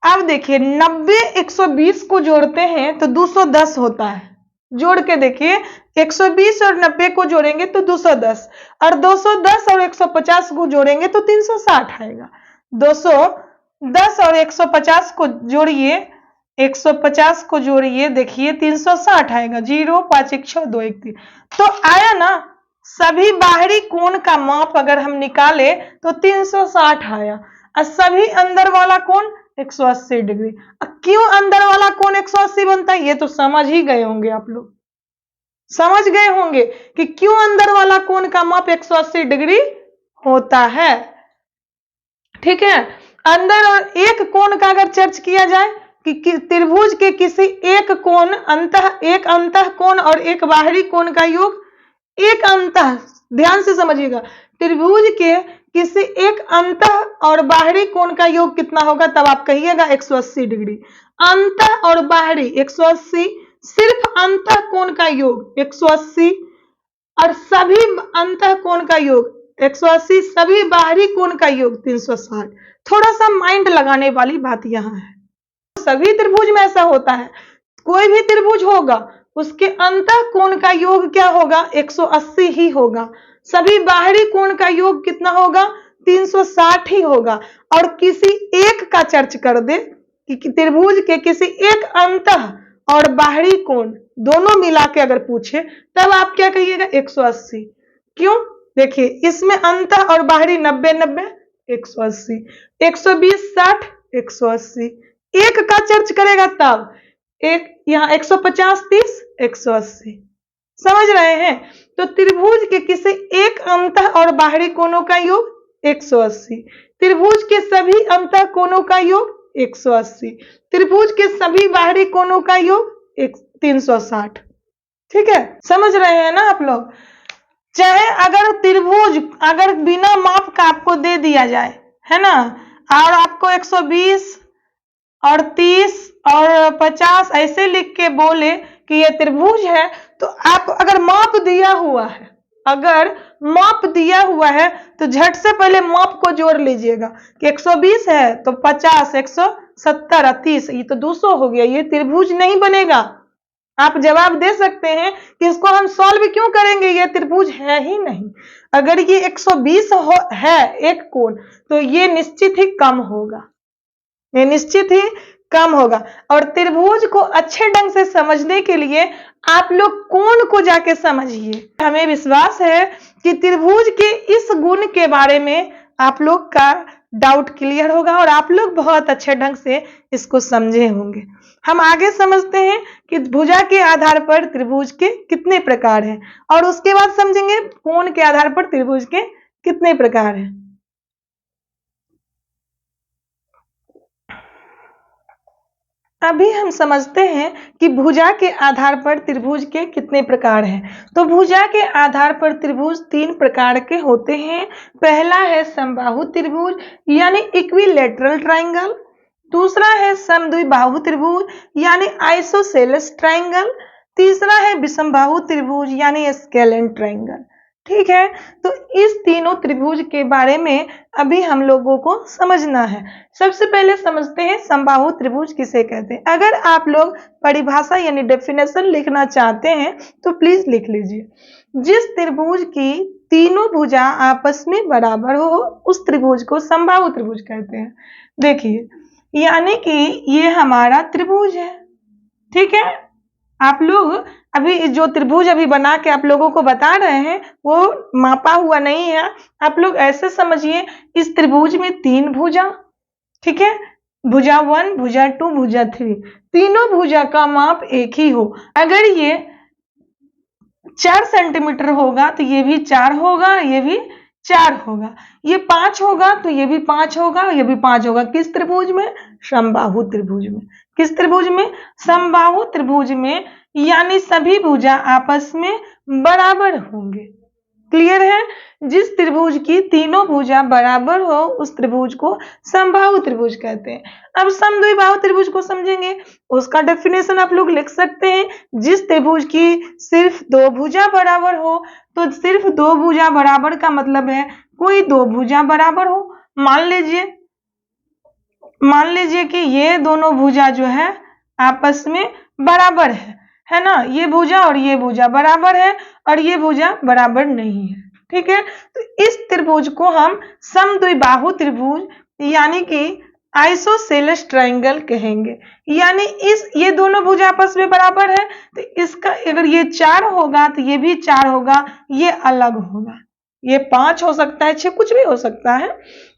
अब देखिए 90 120 को जोड़ते हैं तो 210 होता है। जोड़ के देखिए 120 और 90 को जोड़ेंगे तो 210, और 210 और 150 को जोड़ेंगे तो 360 आएगा। 210 और 150 को जोड़िए, 150 को जोड़िए, देखिए 360 आएगा। 0 5 1 6 2 1 3, तो आया ना। सभी बाहरी कोण का माप अगर हम निकाले तो 360 आया, और सभी अंदर वाला कोण 180 डिग्री। क्यों अंदर वाला कोण 180 बनता है, ये तो समझ ही गए होंगे आप लोग, समझ गए होंगे कि क्यों अंदर वाला कोण का माप 180 डिग्री होता है। ठीक है, अंदर और एक कोण का अगर चर्च किया जाए कि त्रिभुज के किसी एक कोण एक अंतः कोण और एक बाहरी कोण का योग, एक अंतः, ध्यान से समझिएगा, त्रिभुज के किसी एक अंतः और बाहरी कोण का योग कितना होगा, तब आप कहिएगा 180 डिग्री। अंतः और बाहरी 180, सिर्फ अंतः कोण का योग 180 और सभी अंतः कोण का योग 180, सभी बाहरी कोण का योग 360। थोड़ा सा माइंड लगाने वाली बात यहां है, सभी त्रिभुज में ऐसा होता है। कोई भी त्रिभुज होगा उसके अंतः कोण का योग क्या होगा, 180 ही होगा। सभी बाहरी कोण का योग कितना होगा, 360 ही होगा। और किसी एक का चर्च कर दे कि त्रिभुज के किसी एक अंतः और बाहरी कोण दोनों मिला के अगर पूछे, तब आप क्या कहिएगा, 180। क्यों, देखिए इसमें अंतः और बाहरी 90 90 180, 120 60 180, एक का चर्च करेगा तब एक, यहाँ 150 30 180। समझ रहे हैं। तो त्रिभुज के किसी एक अंतः और बाहरी कोणों का योग 180, त्रिभुज के सभी अंतः कोणों का योग 180, त्रिभुज के सभी बाहरी कोणों का योग 360। ठीक है, समझ रहे हैं ना आप लोग। चाहे अगर त्रिभुज अगर बिना माप का आपको दे दिया जाए, है ना, और आपको 120 और 30 और 50 ऐसे लिख के बोले कि ये त्रिभुज है, तो आप अगर माप दिया हुआ है, अगर माप दिया हुआ है तो झट से पहले माप को जोड़ लीजिएगा कि 120 है तो 50 170 30, ये तो 200 हो गया, ये त्रिभुज नहीं बनेगा। आप जवाब दे सकते हैं कि इसको हम सॉल्व क्यों करेंगे, ये त्रिभुज है ही नहीं। अगर ये 120 है एक कोण, तो ये निश्चित ही कम होगा, ये निश्चित ही कम होगा। और त्रिभुज को अच्छे ढंग से समझने के लिए आप लोग कोण को जाके समझिए। हमें विश्वास है कि त्रिभुज के इस गुण के बारे में आप लोग का डाउट क्लियर होगा और आप लोग बहुत अच्छे ढंग से इसको समझे होंगे। हम आगे समझते हैं कि भुजा के आधार पर त्रिभुज के कितने प्रकार हैं, और उसके बाद समझेंगे कोण के आधार पर त्रिभुज के कितने प्रकार हैं। अभी हम समझते हैं कि भुजा के आधार पर त्रिभुज के कितने प्रकार हैं। तो भुजा के आधार पर त्रिभुज 3 प्रकार के होते हैं। पहला है समबाहु त्रिभुज यानी इक्विलैटरल ट्रायंगल, दूसरा है समद्विबाहु त्रिभुज यानी आइसोसेलेस ट्रायंगल, तीसरा है विषमबाहु त्रिभुज यानी स्केलेन ट्रायंगल। ठीक है, तो इस तीनों त्रिभुज के बारे में अभी हम लोगों को समझना है। सबसे पहले समझते हैं समबाहु त्रिभुज किसे कहते हैं। अगर आप लोग परिभाषा यानी डेफिनेशन लिखना चाहते हैं तो प्लीज लिख लीजिए, जिस त्रिभुज की तीनों भुजा आपस में बराबर हो उस त्रिभुज को समबाहु त्रिभुज कहते हैं। देखिए, यानी कि ये हमारा त्रिभुज है। ठीक है, आप लोग अभी जो त्रिभुज अभी बना के आप लोगों को बता रहे हैं वो मापा हुआ नहीं है। आप लोग ऐसे समझिए, इस त्रिभुज में 3 भुजा, ठीक है, भुजा 1 भुजा 2 भुजा 3, तीनों भुजा का माप एक ही हो। अगर ये 4 सेंटीमीटर होगा तो ये भी 4 होगा, ये भी 4 होगा, ये 5 होगा तो ये भी 5 होगा, ये भी 5 होगा। किस त्रिभुज में, समबाहु त्रिभुज में। किस त्रिभुज में, समबाहु त्रिभुज में, यानी सभी भुजा आपस में बराबर होंगे। क्लियर है? जिस त्रिभुज की तीनों भुजा बराबर हो उस त्रिभुज को समबाहु त्रिभुज कहते हैं। अब समद्विबाहु त्रिभुज को समझेंगे, उसका डेफिनेशन आप लोग लिख सकते हैं। जिस त्रिभुज की सिर्फ दो भुजा बराबर हो, तो सिर्फ दो भुजा बराबर का मतलब है कोई दो भुजा बराबर हो। मान लीजिए कि ये दोनों भुजा जो है आपस में बराबर है ना? ये भुजा और ये भुजा बराबर है और ये भुजा बराबर नहीं है, ठीक है? तो इस त्रिभुज को हम समद्विबाहु त्रिभुज यानी कि आइसोसेलेस ट्रायंगल कहेंगे। यानी ये दोनों भुजा आपस में बराबर है, तो इसका अगर ये 4 होगा तो ये भी 4 होगा, ये अलग होगा। ये 5 हो सकता है, 6 कुछ भी हो सकता है।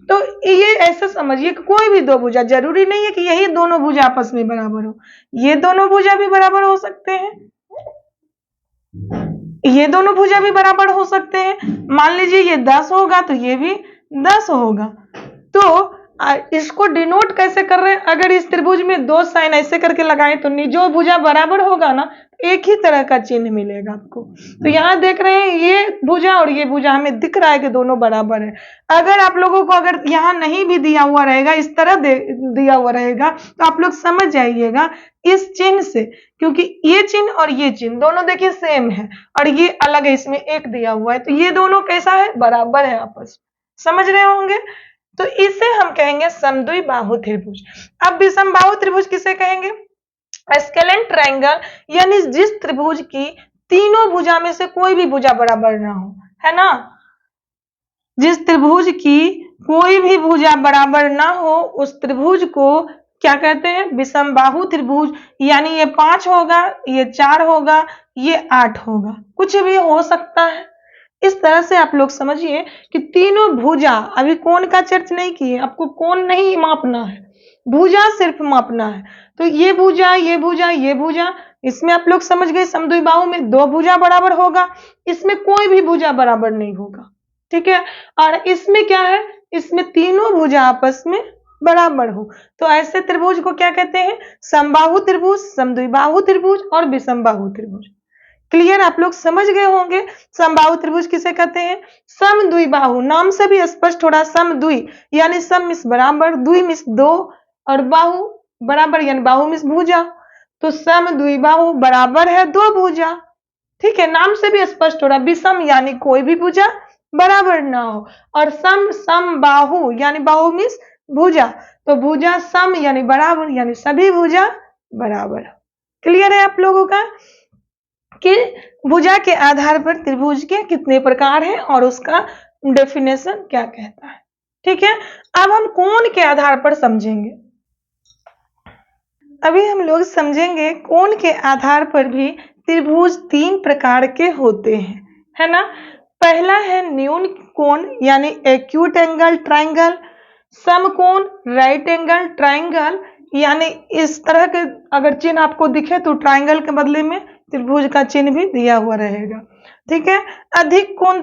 तो ये ऐसे समझिए कि कोई भी दो भुजा, जरूरी नहीं है कि यही दोनों भुजा आपस में बराबर हो, ये दोनों भुजा भी बराबर हो सकते हैं, ये दोनों भुजा भी बराबर हो सकते हैं। मान लीजिए ये 10 होगा तो ये भी 10 होगा। तो इसको डिनोट कैसे कर रहे हैं? अगर इस त्रिभुज में दो साइन ऐसे करके लगाएं तो जो भुजा बराबर होगा ना, एक ही तरह का चिन्ह मिलेगा आपको। तो यहाँ देख रहे हैं ये भुजा और ये भुजा हमें दिख रहा है कि दोनों बराबर है। अगर आप लोगों को अगर यहाँ नहीं भी दिया हुआ रहेगा, इस तरह दिया हुआ रहेगा, तो आप लोग समझ जाइएगा इस चिन्ह से, क्योंकि ये चिन्ह और ये चिन्ह दोनों देखिए सेम है और ये अलग है, इसमें एक दिया हुआ है, तो ये दोनों कैसा है? बराबर है आपस में। समझ रहे होंगे? तो इसे हम कहेंगे समद्विबाहु त्रिभुज। अब विषमबाहु त्रिभुज किसे कहेंगे? स्केलेन ट्रायंगल, यानी जिस त्रिभुज की तीनों भुजा में से कोई भी भुजा बराबर ना हो, है ना? जिस त्रिभुज की कोई भी भुजा बराबर ना हो उस त्रिभुज को क्या कहते हैं? विषमबाहु त्रिभुज। यानी ये 5 होगा, ये 4 होगा, ये 8 होगा, कुछ भी हो सकता है। इस तरह से आप लोग समझिए कि तीनों भुजा, अभी कोण का चर्चा नहीं किए, आपको कोण नहीं मापना है, भुजा सिर्फ मापना है। तो ये भुजा, ये भुजा, ये भुजा, इसमें आप लोग समझ गए समद्विबाहु में दो भुजा बराबर होगा, इसमें कोई भी भुजा बराबर नहीं होगा, ठीक है? और इसमें क्या है? इसमें तीनों भुजा आपस में बराबर हो, तो ऐसे त्रिभुज को क्या कहते हैं? समबाहु त्रिभुज, समद्विबाहु त्रिभुज और विषमबाहु त्रिभुज। क्लियर? आप लोग समझ गए होंगे समबाहु त्रिभुज किसे कहते हैं? समद्विबाहु, नाम से भी स्पष्ट हो रहा, समद्वि यानी सम मीन्स बराबर, द्वि मीन्स दो और बाहु बराबर यानी बाहु मीन्स भुजा। तो समद्विबाहु बराबर है दो भुजा, ठीक है? नाम से भी स्पष्ट हो रहा। विषम यानी कोई भी भुजा बराबर ना हो, और सम बाहु यानी बाहु मीन्स भुजा, तो भुजा सम यानी बराबर, यानी सभी भुजा बराबर। क्लियर है आप लोगों का कि भुजा के आधार पर त्रिभुज के कितने प्रकार हैं और उसका डेफिनेशन क्या कहता है, ठीक है? अब हम कोण के आधार पर समझेंगे। अभी हम लोग समझेंगे कोण के आधार पर भी त्रिभुज 3 प्रकार के होते हैं, है ना? पहला है न्यून कोण यानी एक्यूट एंगल ट्रायंगल, समकोण राइट एंगल ट्रायंगल, यानी इस तरह के अगर चिन्ह आपको दिखे तो ट्रायंगल के बदले में त्रिभुज का चिन्ह भी दिया हुआ रहेगा, ठीक है? अधिक कोण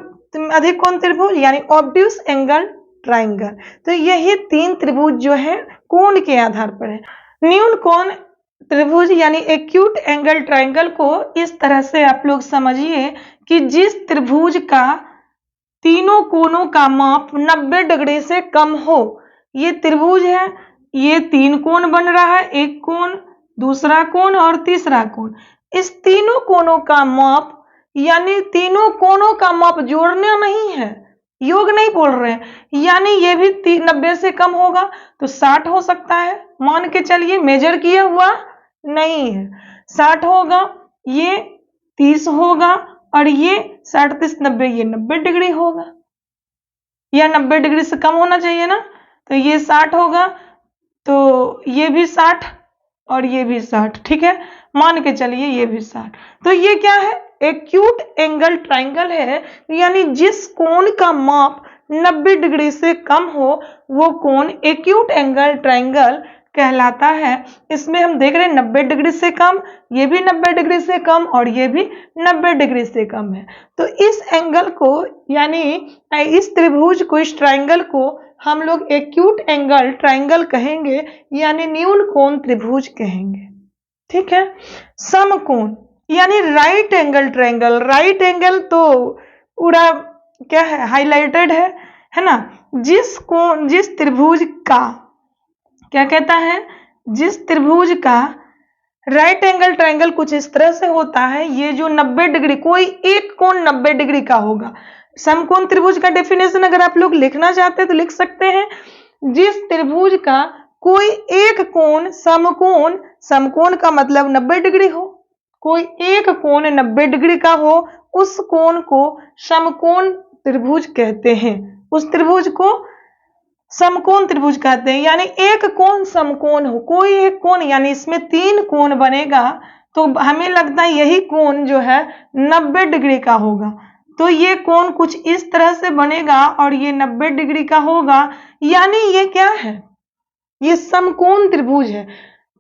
त्रिभुज यानी ऑब्ट्यूस एंगल ट्रायंगल। तो यही 3 त्रिभुज जो है कोण के आधार पर है। न्यून कोण त्रिभुज यानी एक्यूट एंगल ट्रायंगल को इस तरह से आप लोग समझिए कि जिस त्रिभुज का तीनों कोणों का माप 90 डिग्री से कम हो, ये त्रिभुज है, ये 3 कोण बन रहा है, एक कोण, दूसरा कोण और तीसरा कोण। इस तीनों कोणों का माप यानी तीनों कोणों का माप जोड़ना नहीं है, योग नहीं बोल रहे हैं, यानी ये भी 90 से कम होगा तो 60 हो सकता है, मान के चलिए, मेजर किया हुआ नहीं है, 60 होगा, ये 30 होगा और ये 60 30 90, ये 90 डिग्री होगा, या 90 डिग्री से कम होना चाहिए ना, तो ये 60 होगा, तो ये भी 60 और ये भी 60, ठीक है? मान के चलिए ये भी 60। तो ये क्या है? एक्यूट एंगल ट्रायंगल है, यानी जिस कोण का माप 90 डिग्री से कम हो वो कोण एक्यूट एंगल ट्रायंगल कहलाता है। इसमें हम देख रहे हैं 90 डिग्री से कम, ये भी 90 डिग्री से कम और ये भी 90 डिग्री से कम है। तो इस एंगल को यानी इस त्रिभुज को, इस ट्रायंगल को हम लोग एक्यूट एंगल ट्रायंगल कहेंगे, यानी न्यून कोण त्रिभुज कहेंगे, ठीक है? समकोण यानी right angle triangle, right angle तो पूरा क्या है, हाईलाइटेड है ना। जिस त्रिभुज का क्या कहता है, जिस त्रिभुज का राइट एंगल ट्रायंगल कुछ इस तरह से होता है, ये जो 90 डिग्री, कोई एक कोण 90 डिग्री का होगा। समकोण त्रिभुज का डेफिनेशन अगर आप लोग लिखना चाहते हैं तो लिख सकते हैं, जिस त्रिभुज का कोई एक कोण समकोण, समकोण का मतलब 90 डिग्री हो, कोई एक कोण 90 डिग्री का हो, उस कोण को समकोण त्रिभुज कहते हैं। उस त्रिभुज को समकोण त्रिभुज कहते हैं। यानी एक कोण समकोण हो, कोई एक कोण, यानी इसमें 3 कोण बनेगा तो हमें लगता है यही कोण जो है 90 डिग्री का होगा। तो ये कोण कुछ इस तरह से बनेगा और ये 90 डिग्री का होगा, यानी ये क्या है, ये समकोण त्रिभुज है।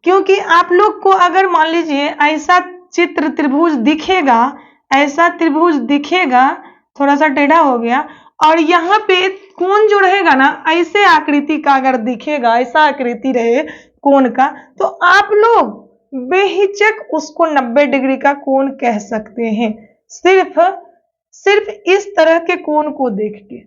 क्योंकि आप लोग को अगर मान लीजिए ऐसा चित्र त्रिभुज दिखेगा, ऐसा त्रिभुज दिखेगा, थोड़ा सा टेढ़ा हो गया, और यहाँ पे कोण जो रहेगा ना, ऐसे आकृति का अगर दिखेगा, ऐसा आकृति रहे कोण का, तो आप लोग बेहिचक उसको 90 डिग्री का कोण कह सकते हैं, सिर्फ इस तरह के कोण को देख के।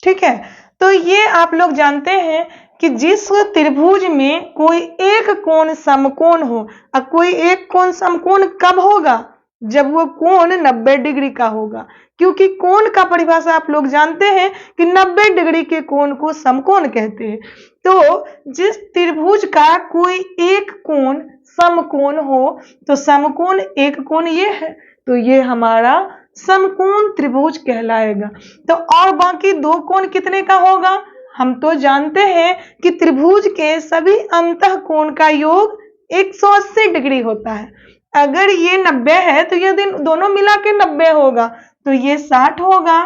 ठीक है, तो ये आप लोग जानते हैं कि जिस त्रिभुज में कोई एक कोण समकोण हो, और कोई एक कोण समकोण कब होगा, जब वो कोण 90 डिग्री का होगा। क्योंकि कोण का परिभाषा आप लोग जानते हैं कि 90 डिग्री के कोण को समकोण कहते हैं। तो जिस त्रिभुज का कोई एक कोण समकोण हो, तो समकोण एक कोण ये है, तो ये हमारा समकोण त्रिभुज कहलाएगा। तो और बाकी 2 कोण कितने का होगा, हम तो जानते हैं कि त्रिभुज के सभी अंतः कोण का योग 180 डिग्री होता है। अगर ये 90 है तो ये दोनों मिला के 90 होगा, तो ये 60 होगा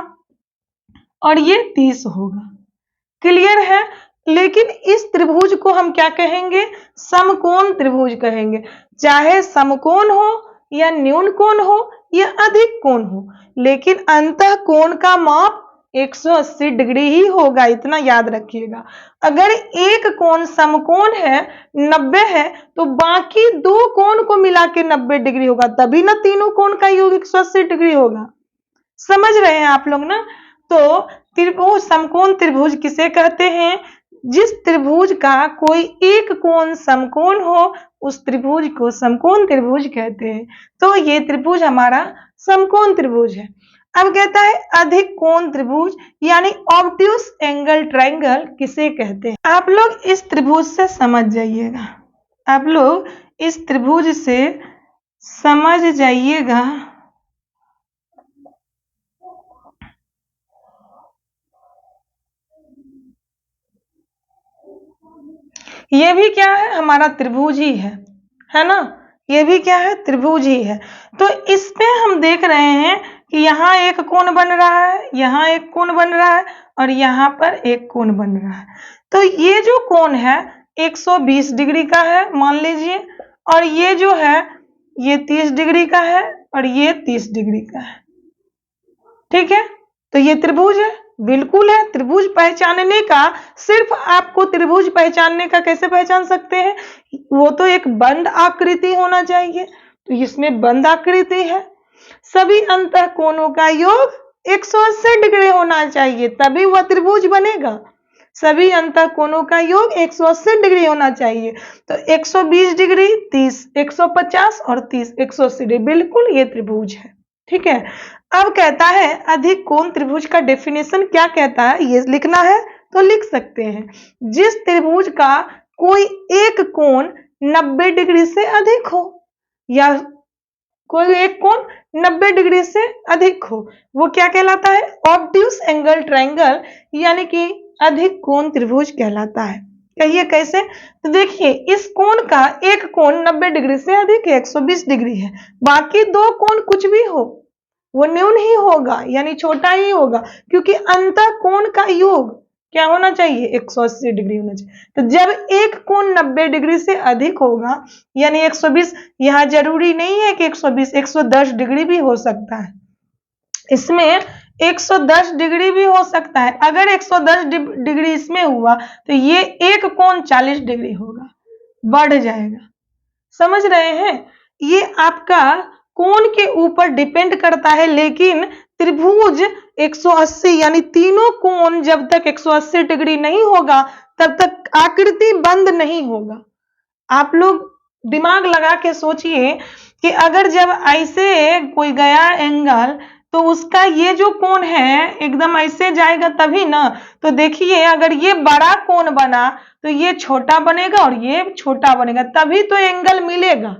और ये 30 होगा। क्लियर है। लेकिन इस त्रिभुज को हम क्या कहेंगे, समकोण त्रिभुज कहेंगे। चाहे समकोण हो या न्यून कोण हो या अधिक कोण हो, लेकिन अंतः कोण का माप 180 डिग्री ही होगा, इतना याद रखिएगा। अगर एक कोण समकोण है 90 है, तो बाकी 2 कोण को मिला के 90 डिग्री होगा, तभी ना तीनों कोण का योग 180 डिग्री होगा। समझ रहे हैं आप लोग ना। तो त्रिभुज, समकोण त्रिभुज किसे कहते हैं, जिस त्रिभुज का कोई एक कोण समकोण हो, उस त्रिभुज को समकोण त्रिभुज कहते हैं। तो ये त्रिभुज हमारा समकोण त्रिभुज है। अब कहता है अधिक कोण त्रिभुज, यानी ऑब्ट्यूस एंगल ट्रायंगल किसे कहते हैं। आप लोग इस त्रिभुज से समझ जाइएगा, आप लोग इस त्रिभुज से समझ जाइएगा। ये भी क्या है, हमारा त्रिभुज ही है ना, ये भी क्या है, त्रिभुज ही है। तो इस पे हम देख रहे हैं कि यहाँ एक कोण बन रहा है, यहाँ एक कोण बन रहा है और यहाँ पर एक कोण बन रहा है। तो ये जो कोण है 120 डिग्री का है मान लीजिए, और ये जो है ये 30 डिग्री का है और ये 30 डिग्री का है। ठीक है, तो ये त्रिभुज है, बिल्कुल है। त्रिभुज पहचानने का, सिर्फ आपको त्रिभुज पहचानने का कैसे पहचान सकते हैं, वो तो एक बंद आकृति होना चाहिए, तो इसमें बंद आकृति है। सभी अंतः कोणों का योग 180 डिग्री होना चाहिए, तभी वह त्रिभुज बनेगा। सभी अंतः कोणों का योग 180 डिग्री होना चाहिए। तो 120 डिग्री, 30, 150 और 30, 180 डिग्री, बिल्कुल ये त्रिभुज है। ठीक है, अब कहता है अधिक कोण त्रिभुज का डेफिनेशन क्या कहता है, ये लिखना है तो लिख सकते हैं। जिस त्रिभुज का कोई एक कोण 90 डिग्री से अधिक हो, या कोई एक कोण 90 डिग्री से अधिक हो, वो क्या कहलाता है, ऑब्ट्यूस एंगल ट्रायंगल, यानी कि अधिक कोण त्रिभुज कहलाता है। कहिए कैसे, तो देखिए इस कोण का एक कोण 90 डिग्री से अधिक है, 120 डिग्री है, बाकी 2 कोण कुछ भी हो वो न्यून ही होगा, यानी छोटा ही होगा, क्योंकि अंतः कोण का योग क्या होना चाहिए, 180 डिग्री होना चाहिए। तो जब एक कोण 90 डिग्री से अधिक होगा, यानी 120, यहाँ जरूरी नहीं है कि 120, 110 डिग्री भी हो सकता है, इसमें 110 डिग्री भी हो सकता है। अगर 110 डिग्री इसमें हुआ तो ये एक कोण 40 डिग्री होगा, बढ़ जाएगा। समझ रहे हैं, ये आपका कोण के ऊपर डिपेंड करता है, लेकिन त्रिभुज 180 यानी तीनों कोण जब तक 180 डिग्री नहीं होगा तब तक आकृति बंद नहीं होगा। आप लोग दिमाग लगा के सोचिए कि अगर जब ऐसे कोई गया एंगल तो उसका ये जो कोण है एकदम ऐसे जाएगा तभी ना। तो देखिए अगर ये बड़ा कोण बना तो ये छोटा बनेगा और ये छोटा बनेगा, तभी तो एंगल मिलेगा,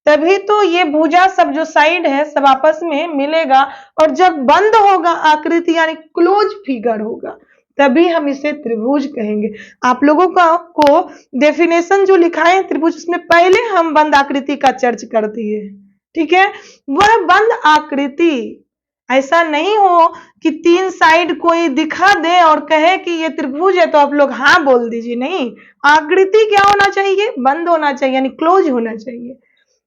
तभी तो ये भुजा सब जो साइड है सब आपस में मिलेगा। और जब बंद होगा आकृति यानी क्लोज फिगर होगा तभी हम इसे त्रिभुज कहेंगे। आप लोगों को डेफिनेशन जो लिखा है त्रिभुज उसमें पहले हम बंद आकृति का चर्च कर दिए, ठीक है। वह बंद आकृति, ऐसा नहीं हो कि तीन साइड कोई दिखा दे और कहे कि ये त्रिभुज है तो आप लोग हाँ बोल दीजिए, नहीं, आकृति क्या होना चाहिए, बंद होना चाहिए यानी क्लोज होना चाहिए,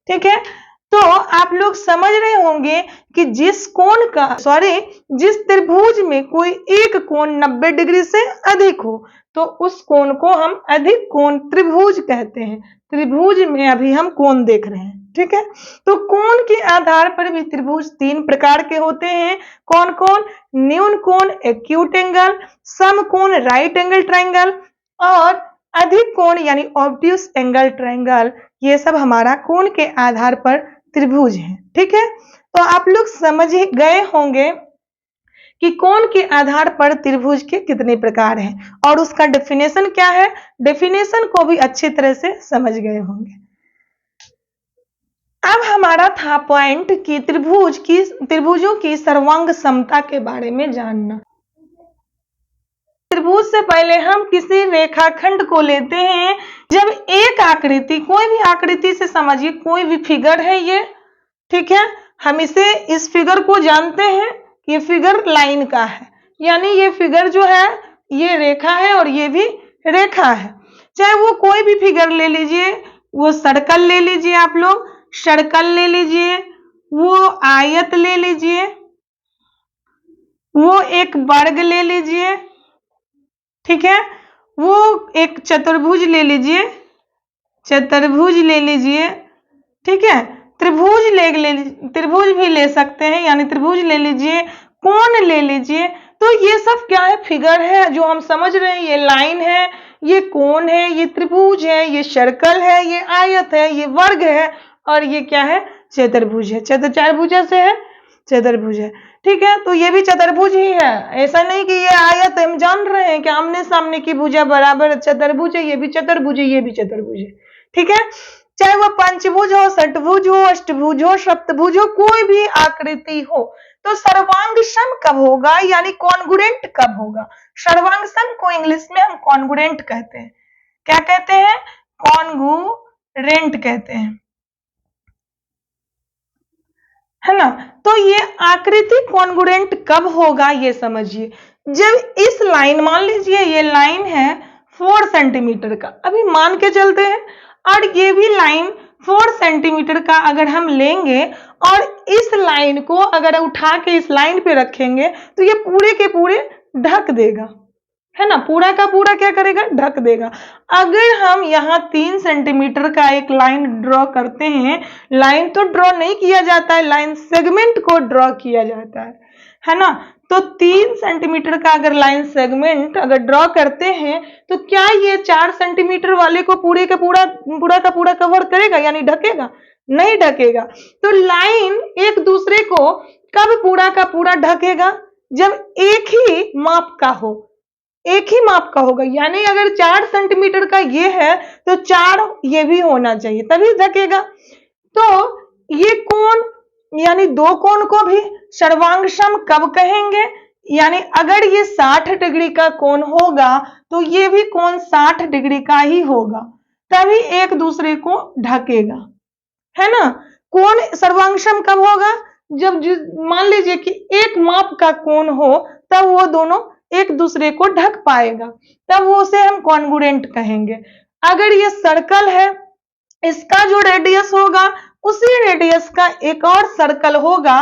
ठीक है। तो आप लोग समझ रहे होंगे कि जिस त्रिभुज में कोई एक कोण 90 डिग्री से अधिक हो तो उस कोण को हम अधिक कोण त्रिभुज कहते हैं। त्रिभुज में अभी हम कोण देख रहे हैं, ठीक है। तो कोण के आधार पर भी त्रिभुज तीन प्रकार के होते हैं। कौन कौन? न्यून कोण एक्यूट एंगल, सम कोण राइट एंगल ट्रायंगल और अधिक कोण यानी ऑब्ट्यूस एंगल ट्रायंगल। ये सब हमारा कोण के आधार पर त्रिभुज है, ठीक है। तो आप लोग समझ गए होंगे कि कोण के आधार पर त्रिभुज के कितने प्रकार हैं और उसका डेफिनेशन क्या है, डेफिनेशन को भी अच्छी तरह से समझ गए होंगे। अब हमारा था पॉइंट कि त्रिभुजों की सर्वांग समता के बारे में जानना। त्रिभुज से पहले हम किसी रेखाखंड को लेते हैं। जब एक आकृति, कोई भी आकृति से समझिए, कोई भी फिगर है ये, ठीक है, हम इस फिगर को जानते हैं, ये फिगर लाइन का है, यानी ये फिगर जो है ये रेखा है और ये भी रेखा है। चाहे वो कोई भी फिगर ले लीजिए, वो सर्कल ले लीजिए, आप लोग सर्कल ले लीजिए, वो आयत ले लीजिए, वो एक वर्ग ले लीजिए, ठीक है, वो एक चतुर्भुज ले लीजिए, चतुर्भुज ले लीजिए, ठीक है, त्रिभुज भी ले सकते हैं यानी त्रिभुज ले लीजिए, कोण ले लीजिए। तो ये सब क्या है, फिगर है जो हम समझ रहे हैं, ये लाइन है, ये कोण है, ये त्रिभुज है, ये सर्कल है, ये आयत है, ये वर्ग है और ये क्या है, चतुर्भुज है। चार भुजा से है, चतुर्भुज है, ठीक है। तो ये भी चतुर्भुज ही है, ऐसा नहीं कि ये आयत, हम जान रहे हैं कि आमने सामने की भुजा बराबर चतुर्भुज है, ये भी चतुर्भुज है, ये भी चतुर्भुज है, ठीक है। चाहे वो पंचभुज हो, षटभुज हो, अष्टभुज हो, सप्तभुज हो, कोई भी आकृति हो, तो सर्वांग सम कब होगा यानी कॉन्ग्रुएंट कब होगा। सर्वांग सम को इंग्लिश में हम कॉन्ग्रुएंट कहते हैं। क्या कहते हैं? कॉन्ग्रुएंट कहते हैं, है ना। तो ये आकृति कॉन्ग्रुएंट कब होगा ये समझिए। जब इस लाइन, मान लीजिए ये लाइन है 4 सेंटीमीटर का, अभी मान के चलते हैं, और ये भी लाइन 4 सेंटीमीटर का अगर हम लेंगे और इस लाइन को अगर उठा के इस लाइन पे रखेंगे तो ये पूरे के पूरे ढक देगा, है ना, पूरा का पूरा क्या करेगा, ढक देगा। अगर हम यहाँ 3 सेंटीमीटर का एक लाइन ड्रॉ करते हैं, लाइन तो ड्रॉ नहीं किया जाता है, लाइन सेगमेंट को ड्रॉ किया जाता है ना। तो 3 सेंटीमीटर का अगर लाइन सेगमेंट अगर ड्रॉ करते हैं तो क्या ये 4 सेंटीमीटर वाले को पूरे का पूरा कवर करेगा यानी ढकेगा? नहीं ढकेगा। तो लाइन एक दूसरे को कब पूरा का पूरा ढकेगा? जब एक ही माप का हो, एक ही माप का होगा, यानी अगर 4 सेंटीमीटर का ये है तो 4 ये भी होना चाहिए तभी ढकेगा। तो ये कोण यानी दो कोण को भी सर्वांग सम कब कहेंगे? यानी अगर ये 60 डिग्री का कोण होगा तो ये भी कोण 60 डिग्री का ही होगा, तभी एक दूसरे को ढकेगा, है ना। कोण सर्वांग सम कब होगा? जब मान लीजिए कि एक माप का कोण हो तब वो दोनों एक दूसरे को ढक पाएगा, तब वो उसे हम कॉन्ग्रुएंट कहेंगे। अगर ये सर्कल है, इसका जो रेडियस होगा उसी रेडियस का एक और सर्कल होगा,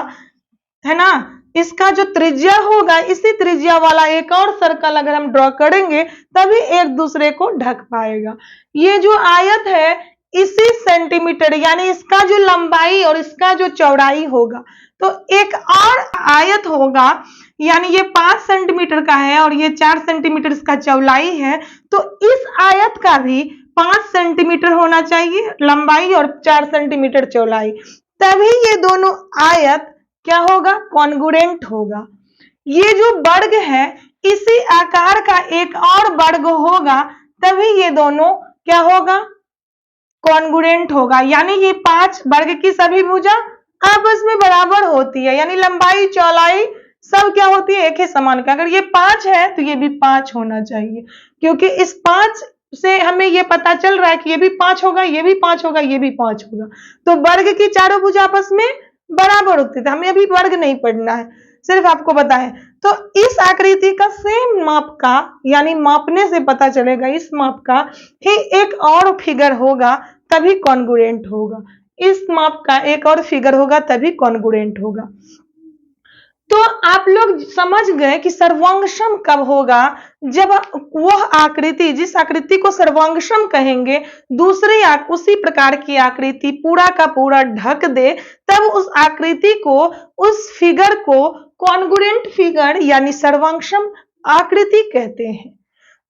है ना, इसका जो त्रिज्या होगा इसी त्रिज्या वाला एक और सर्कल अगर हम ड्रॉ करेंगे तभी एक दूसरे को ढक पाएगा। ये जो आयत है इसी सेंटीमीटर यानी इसका जो लंबाई और इसका जो चौड़ाई होगा तो एक और आयत होगा, यानी ये 5 सेंटीमीटर का है और ये 4 सेंटीमीटर इसका चौड़ाई है, तो इस आयत का भी 5 सेंटीमीटर होना चाहिए लंबाई और 4 सेंटीमीटर चौड़ाई, तभी ये दोनों आयत क्या होगा, कॉन्ग्रुएंट होगा। ये जो वर्ग है इसी आकार का एक और वर्ग होगा, तभी ये दोनों क्या होगा, कॉन्ग्रुएंट होगा। यानी ये 5 वर्ग की सभी भुजा आपस में बराबर होती है, यानी लंबाई चौड़ाई सब क्या होती है, एक ही समान का। अगर ये 5 है तो ये भी 5 होना चाहिए, क्योंकि इस 5 से हमें ये पता चल रहा है कि ये भी 5 होगा, ये भी 5 होगा, ये भी 5 होगा। तो वर्ग की चारों भुजा आपस में बराबर होती है। हमें अभी वर्ग नहीं पढ़ना है, सिर्फ आपको बताएं। तो इस आकृति का सेम माप का, यानी मापने से पता चलेगा इस माप का ही एक और फिगर होगा, तभी कॉन्ग्रुएंट होगा। इस माप का एक और फिगर होगा तभी कॉन्ग्रुएंट होगा। तो आप लोग समझ गए कि सर्वांगसम कब होगा, जब वह आकृति, जिस आकृति को सर्वांगसम कहेंगे, दूसरी उसी प्रकार की आकृति पूरा का पूरा ढक दे, तब उस आकृति को, उस फिगर को कॉन्ग्रुएंट फिगर यानी सर्वांगसम आकृति कहते हैं।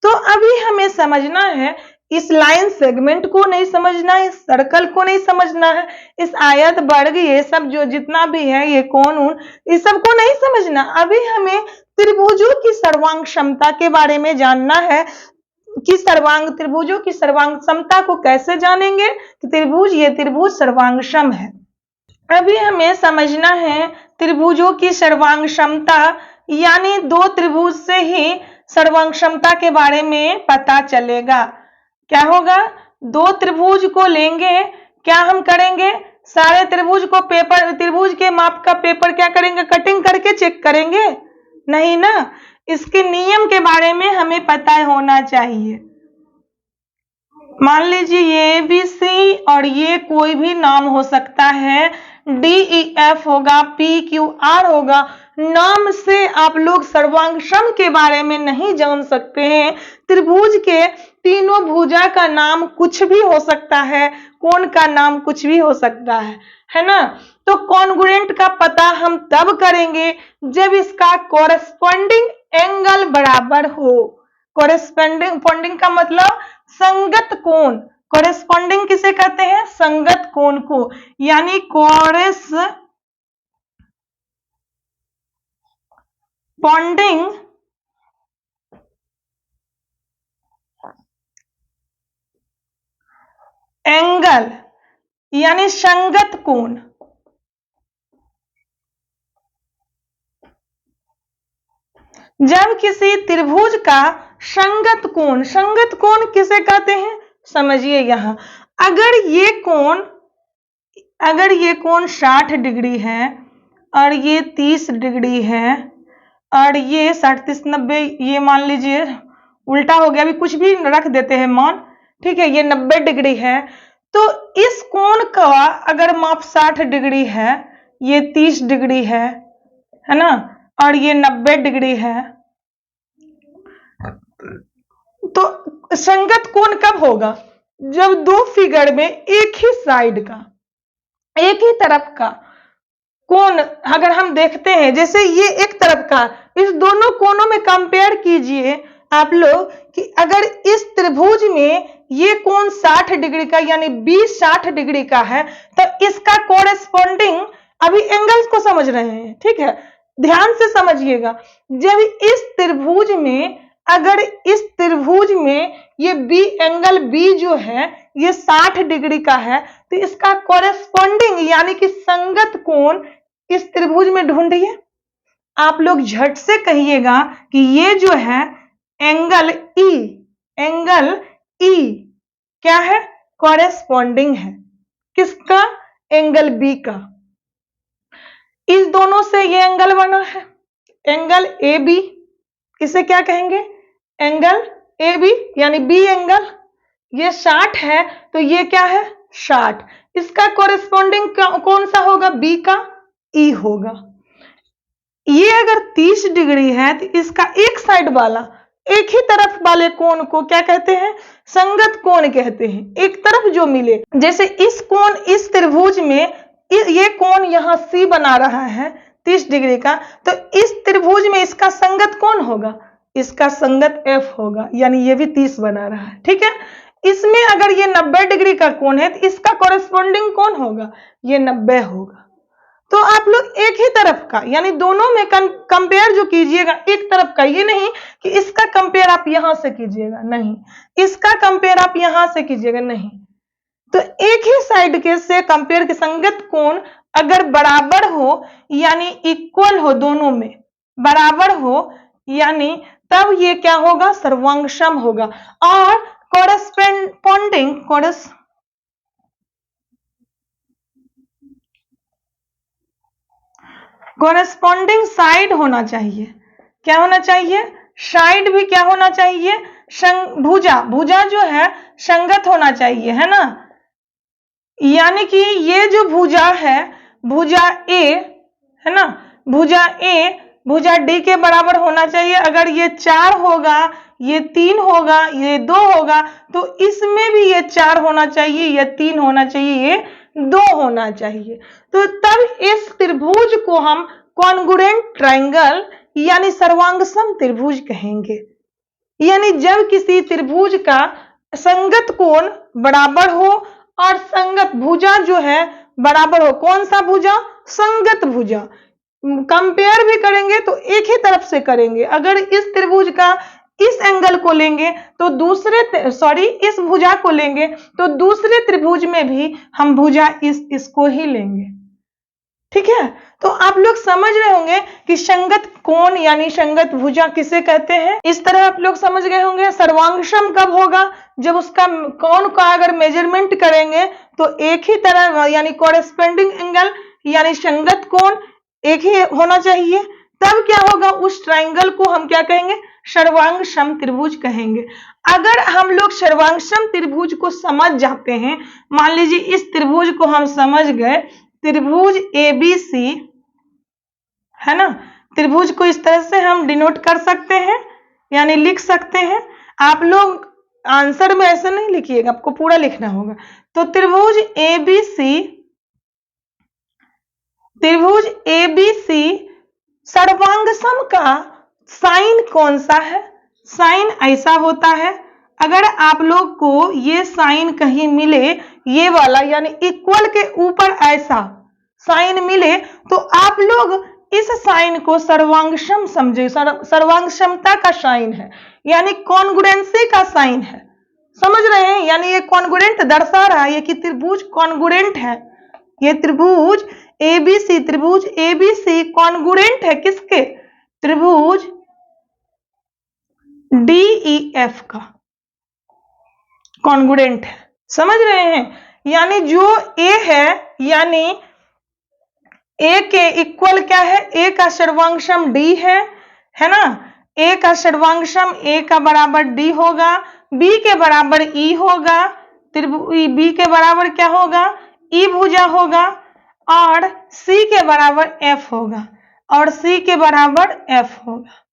तो अभी हमें समझना है, इस लाइन सेगमेंट को नहीं समझना है, इस सर्कल को नहीं समझना है, इस आयत वर्ग ये सब जो जितना भी है, ये कोण इस सब को नहीं समझना। अभी हमें त्रिभुजों की सर्वांग क्षमता के बारे में जानना है कि त्रिभुजों की सर्वांग क्षमता को कैसे जानेंगे कि त्रिभुज, ये त्रिभुज सर्वांगसम है। अभी हमें समझना है त्रिभुजों की सर्वांग क्षमता, यानी 2 त्रिभुज से ही सर्वांग क्षमता के बारे में पता चलेगा। क्या होगा, 2 त्रिभुज को लेंगे, क्या हम करेंगे, सारे त्रिभुज को पेपर, त्रिभुज के माप का पेपर क्या करेंगे, कटिंग करके चेक करेंगे, नहीं ना। इसके नियम के बारे में हमें पता होना चाहिए। मान लीजिए ये ABC और ये कोई भी नाम हो सकता है, DEF होगा, PQR होगा। नाम से आप लोग सर्वांगसम के बारे में नहीं जान सकते हैं। त्रिभुज के तीनों भुजा का नाम कुछ भी हो सकता है, कोण का नाम कुछ भी हो सकता है ना। तो कॉन्ग्रुएंट का पता हम तब करेंगे जब इसका कोरेस्पोंडिंग एंगल बराबर हो। कोरेस्पोंडिंग का मतलब संगत कोण। कोरेस्पोंडिंग किसे कहते हैं, संगत कोण को, यानी कोरेस्पोंडिंग एंगल यानी संगत कोण। जब किसी त्रिभुज का संगत कोण किसे कहते हैं, समझिए यहां, अगर ये कोण 60 डिग्री है और ये 30 डिग्री है और ये 60 30 90, ये मान लीजिए उल्टा हो गया, अभी कुछ भी रख देते हैं मान, ठीक है, ये 90 डिग्री है। तो इस कोण का अगर माप 60 डिग्री है, ये 30 डिग्री है ना, और ये 90 डिग्री है, तो संगत कोण कब होगा, जब 2 फिगर में एक ही साइड का, एक ही तरफ का कोण अगर हम देखते हैं, जैसे ये एक तरफ का, इस दोनों कोणों में कंपेयर कीजिए आप लोग कि अगर इस त्रिभुज में ये कोण 60 डिग्री का यानी B 60 डिग्री का है, तो इसका कोरेस्पोंडिंग, अभी एंगल्स को समझ रहे हैं, ठीक है, ध्यान से समझिएगा। जब इस त्रिभुज में, अगर इस त्रिभुज में ये B एंगल B जो है ये 60 डिग्री का है, तो इसका कोरेस्पोंडिंग यानी कि संगत कोण इस त्रिभुज में ढूंढिए। आप लोग झट से कहिएगा कि ये जो है एंगल E क्या है, कोरेस्पोंडिंग है किसका, एंगल B का। इस दोनों से ये एंगल बना है, एंगल AB, इसे क्या कहेंगे, एंगल AB यानी B एंगल। ये 60 है तो ये क्या है 60, इसका कोरेस्पोंडिंग कौन सा होगा, B का E होगा। ये अगर 30 डिग्री है तो इसका एक साइड वाला, एक ही तरफ वाले कोण को क्या कहते हैं, संगत कोण कहते हैं, एक तरफ जो मिले। जैसे इस कोण, इस त्रिभुज में ये कोण यहाँ C बना रहा है 30 डिग्री का, तो इस त्रिभुज में इसका संगत कौन होगा? इसका संगत F होगा, यानी ये भी 30 बना रहा है। ठीक है, इसमें अगर ये 90 डिग्री का कोण है तो इसका कॉरेस्पॉन्डिंग कौन होगा? ये 90 होगा। तो आप लोग एक ही तरफ का, यानी दोनों में कंपेयर जो कीजिएगा एक तरफ का, ये नहीं कि इसका कंपेयर आप यहां से कीजिएगा, नहीं, इसका कंपेयर आप यहां से कीजिएगा, नहीं। तो एक ही साइड के से कंपेयर के संगत कोण अगर बराबर हो, यानी इक्वल हो, दोनों में बराबर हो, यानी तब ये क्या होगा? सर्वांगसम होगा। और कॉरेस्पॉन्डिंग साइड होना चाहिए। क्या होना चाहिए? साइड भी क्या होना चाहिए? भुजा जो है संगत होना चाहिए, है ना। यानी कि ये जो भुजा है, भुजा ए, है ना, भुजा ए भुजा डी के बराबर होना चाहिए। अगर ये 4 होगा, ये 3 होगा, ये 2 होगा, तो इसमें भी ये 4 होना चाहिए, ये 3 होना चाहिए, ये 2 होना चाहिए। तो तब इस त्रिभुज को हम कॉन्ग्रुएंट ट्रायंगल यानी सर्वांगसम त्रिभुज कहेंगे। यानी जब किसी त्रिभुज का संगत कोण बराबर हो और संगत भुजा जो है बराबर हो। कौन सा भुजा? संगत भुजा। कंपेयर भी करेंगे तो एक ही तरफ से करेंगे। अगर इस त्रिभुज का इस एंगल को लेंगे तो इस भुजा को लेंगे तो दूसरे त्रिभुज में भी हम भुजा इसको ही लेंगे। ठीक है, तो आप लोग समझ रहे होंगे कि संगत कोण यानी संगत भुजा किसे कहते हैं। इस तरह आप लोग समझ गए होंगे। सर्वांगसम कब होगा? जब उसका कोण का अगर मेजरमेंट करेंगे तो एक ही तरह यानी कॉरेस्पॉन्डिंग एंगल यानी संगत कोण एक ही होना चाहिए। तब क्या होगा? उस ट्रायंगल को हम क्या कहेंगे? सर्वांगसम त्रिभुज कहेंगे। अगर हम लोग सर्वांगसम त्रिभुज को समझ जाते हैं, मान लीजिए इस त्रिभुज को हम समझ गए, त्रिभुज ABC, है ना, त्रिभुज को इस तरह से हम डिनोट कर सकते हैं यानी लिख सकते हैं। आप लोग आंसर में ऐसे नहीं लिखिएगा, आपको पूरा लिखना होगा। तो त्रिभुज ABC सर्वांगसम का साइन कौन सा है? साइन ऐसा होता है, अगर आप लोग को ये साइन कहीं मिले, ये वाला यानी इक्वल के ऊपर ऐसा साइन मिले, तो आप लोग इस साइन को सर्वांगसम समझे। सर्वांगसमता का साइन है यानी कॉन्ग्रुएंसी का साइन है। समझ रहे हैं? यानी ये कॉन्ग्रुएंट दर्शा रहा है कि त्रिभुज कॉन्ग्रुएंट है। ये त्रिभुज ABC कॉन्ग्रुएंट है किसके? त्रिभुज DEF का कॉन्ग्रुएंट है। समझ रहे हैं? यानी जो A है, यानी A के इक्वल क्या है? A का सर्वांगसम D है ना। A का सर्वांगसम A का बराबर D होगा, B के बराबर E होगा, B के बराबर क्या होगा? E भुजा होगा, और C के बराबर F होगा, और C के बराबर F होगा।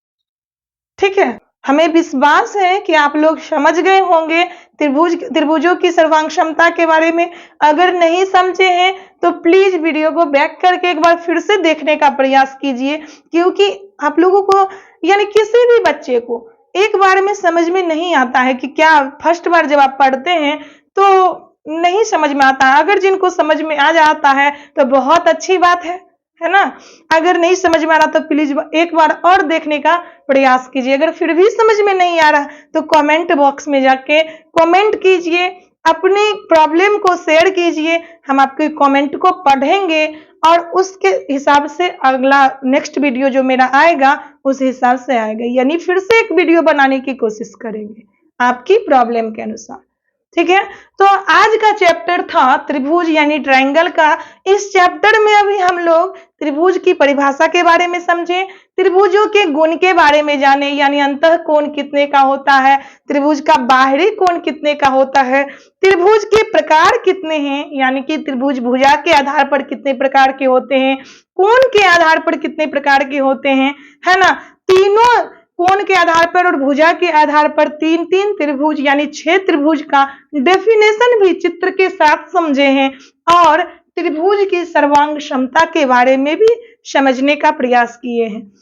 ठीक है, हमें विश्वास है कि आप लोग समझ गए होंगे त्रिभुजों की सर्वांगसमता के बारे में। अगर नहीं समझे हैं तो प्लीज वीडियो को बैक करके एक बार फिर से देखने का प्रयास कीजिए, क्योंकि आप लोगों को यानी किसी भी बच्चे को एक बार में समझ में नहीं आता है कि क्या फर्स्ट बार जब आप पढ़ते हैं तो नहीं समझ में आता। अगर जिनको समझ में आ जाता है तो बहुत अच्छी बात है ना। अगर नहीं समझ में आ रहा तो प्लीज एक बार और देखने का प्रयास कीजिए। अगर फिर भी समझ में नहीं आ रहा तो कमेंट बॉक्स में जाके कमेंट कीजिए, अपनी प्रॉब्लम को शेयर कीजिए, हम आपके कमेंट को पढ़ेंगे और उसके हिसाब से अगला नेक्स्ट वीडियो जो मेरा आएगा उस हिसाब से आएगा, यानी फिर से एक वीडियो बनाने की कोशिश करेंगे आपकी प्रॉब्लम के अनुसार। ठीक है, तो आज का चैप्टर था त्रिभुज यानी ट्रायंगल का। इस चैप्टर में अभी हम लोग त्रिभुज की परिभाषा के बारे में समझे, त्रिभुजों के गुण के बारे में जाने, यानी अंतः कोण कितने का होता है, त्रिभुज का बाहरी कोण कितने का होता है, त्रिभुज के प्रकार कितने हैं, यानी कि त्रिभुज भुजा के आधार पर कितने प्रकार के होते हैं, कोण के आधार पर कितने प्रकार के होते हैं, है ना। तीनों कोण के आधार पर और भुजा के आधार पर 3-3 त्रिभुज यानी 6 त्रिभुज का डेफिनेशन भी चित्र के साथ समझे हैं, और त्रिभुज की सर्वांग क्षमता के बारे में भी समझने का प्रयास किए हैं।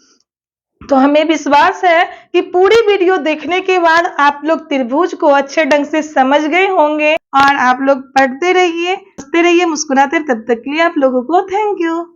तो हमें विश्वास है कि पूरी वीडियो देखने के बाद आप लोग त्रिभुज को अच्छे ढंग से समझ गए होंगे और आप लोग पढ़ते रहिए, हंसते रहिए, मुस्कुराते रहिए। तब तक के लिए आप लोगों को थैंक यू।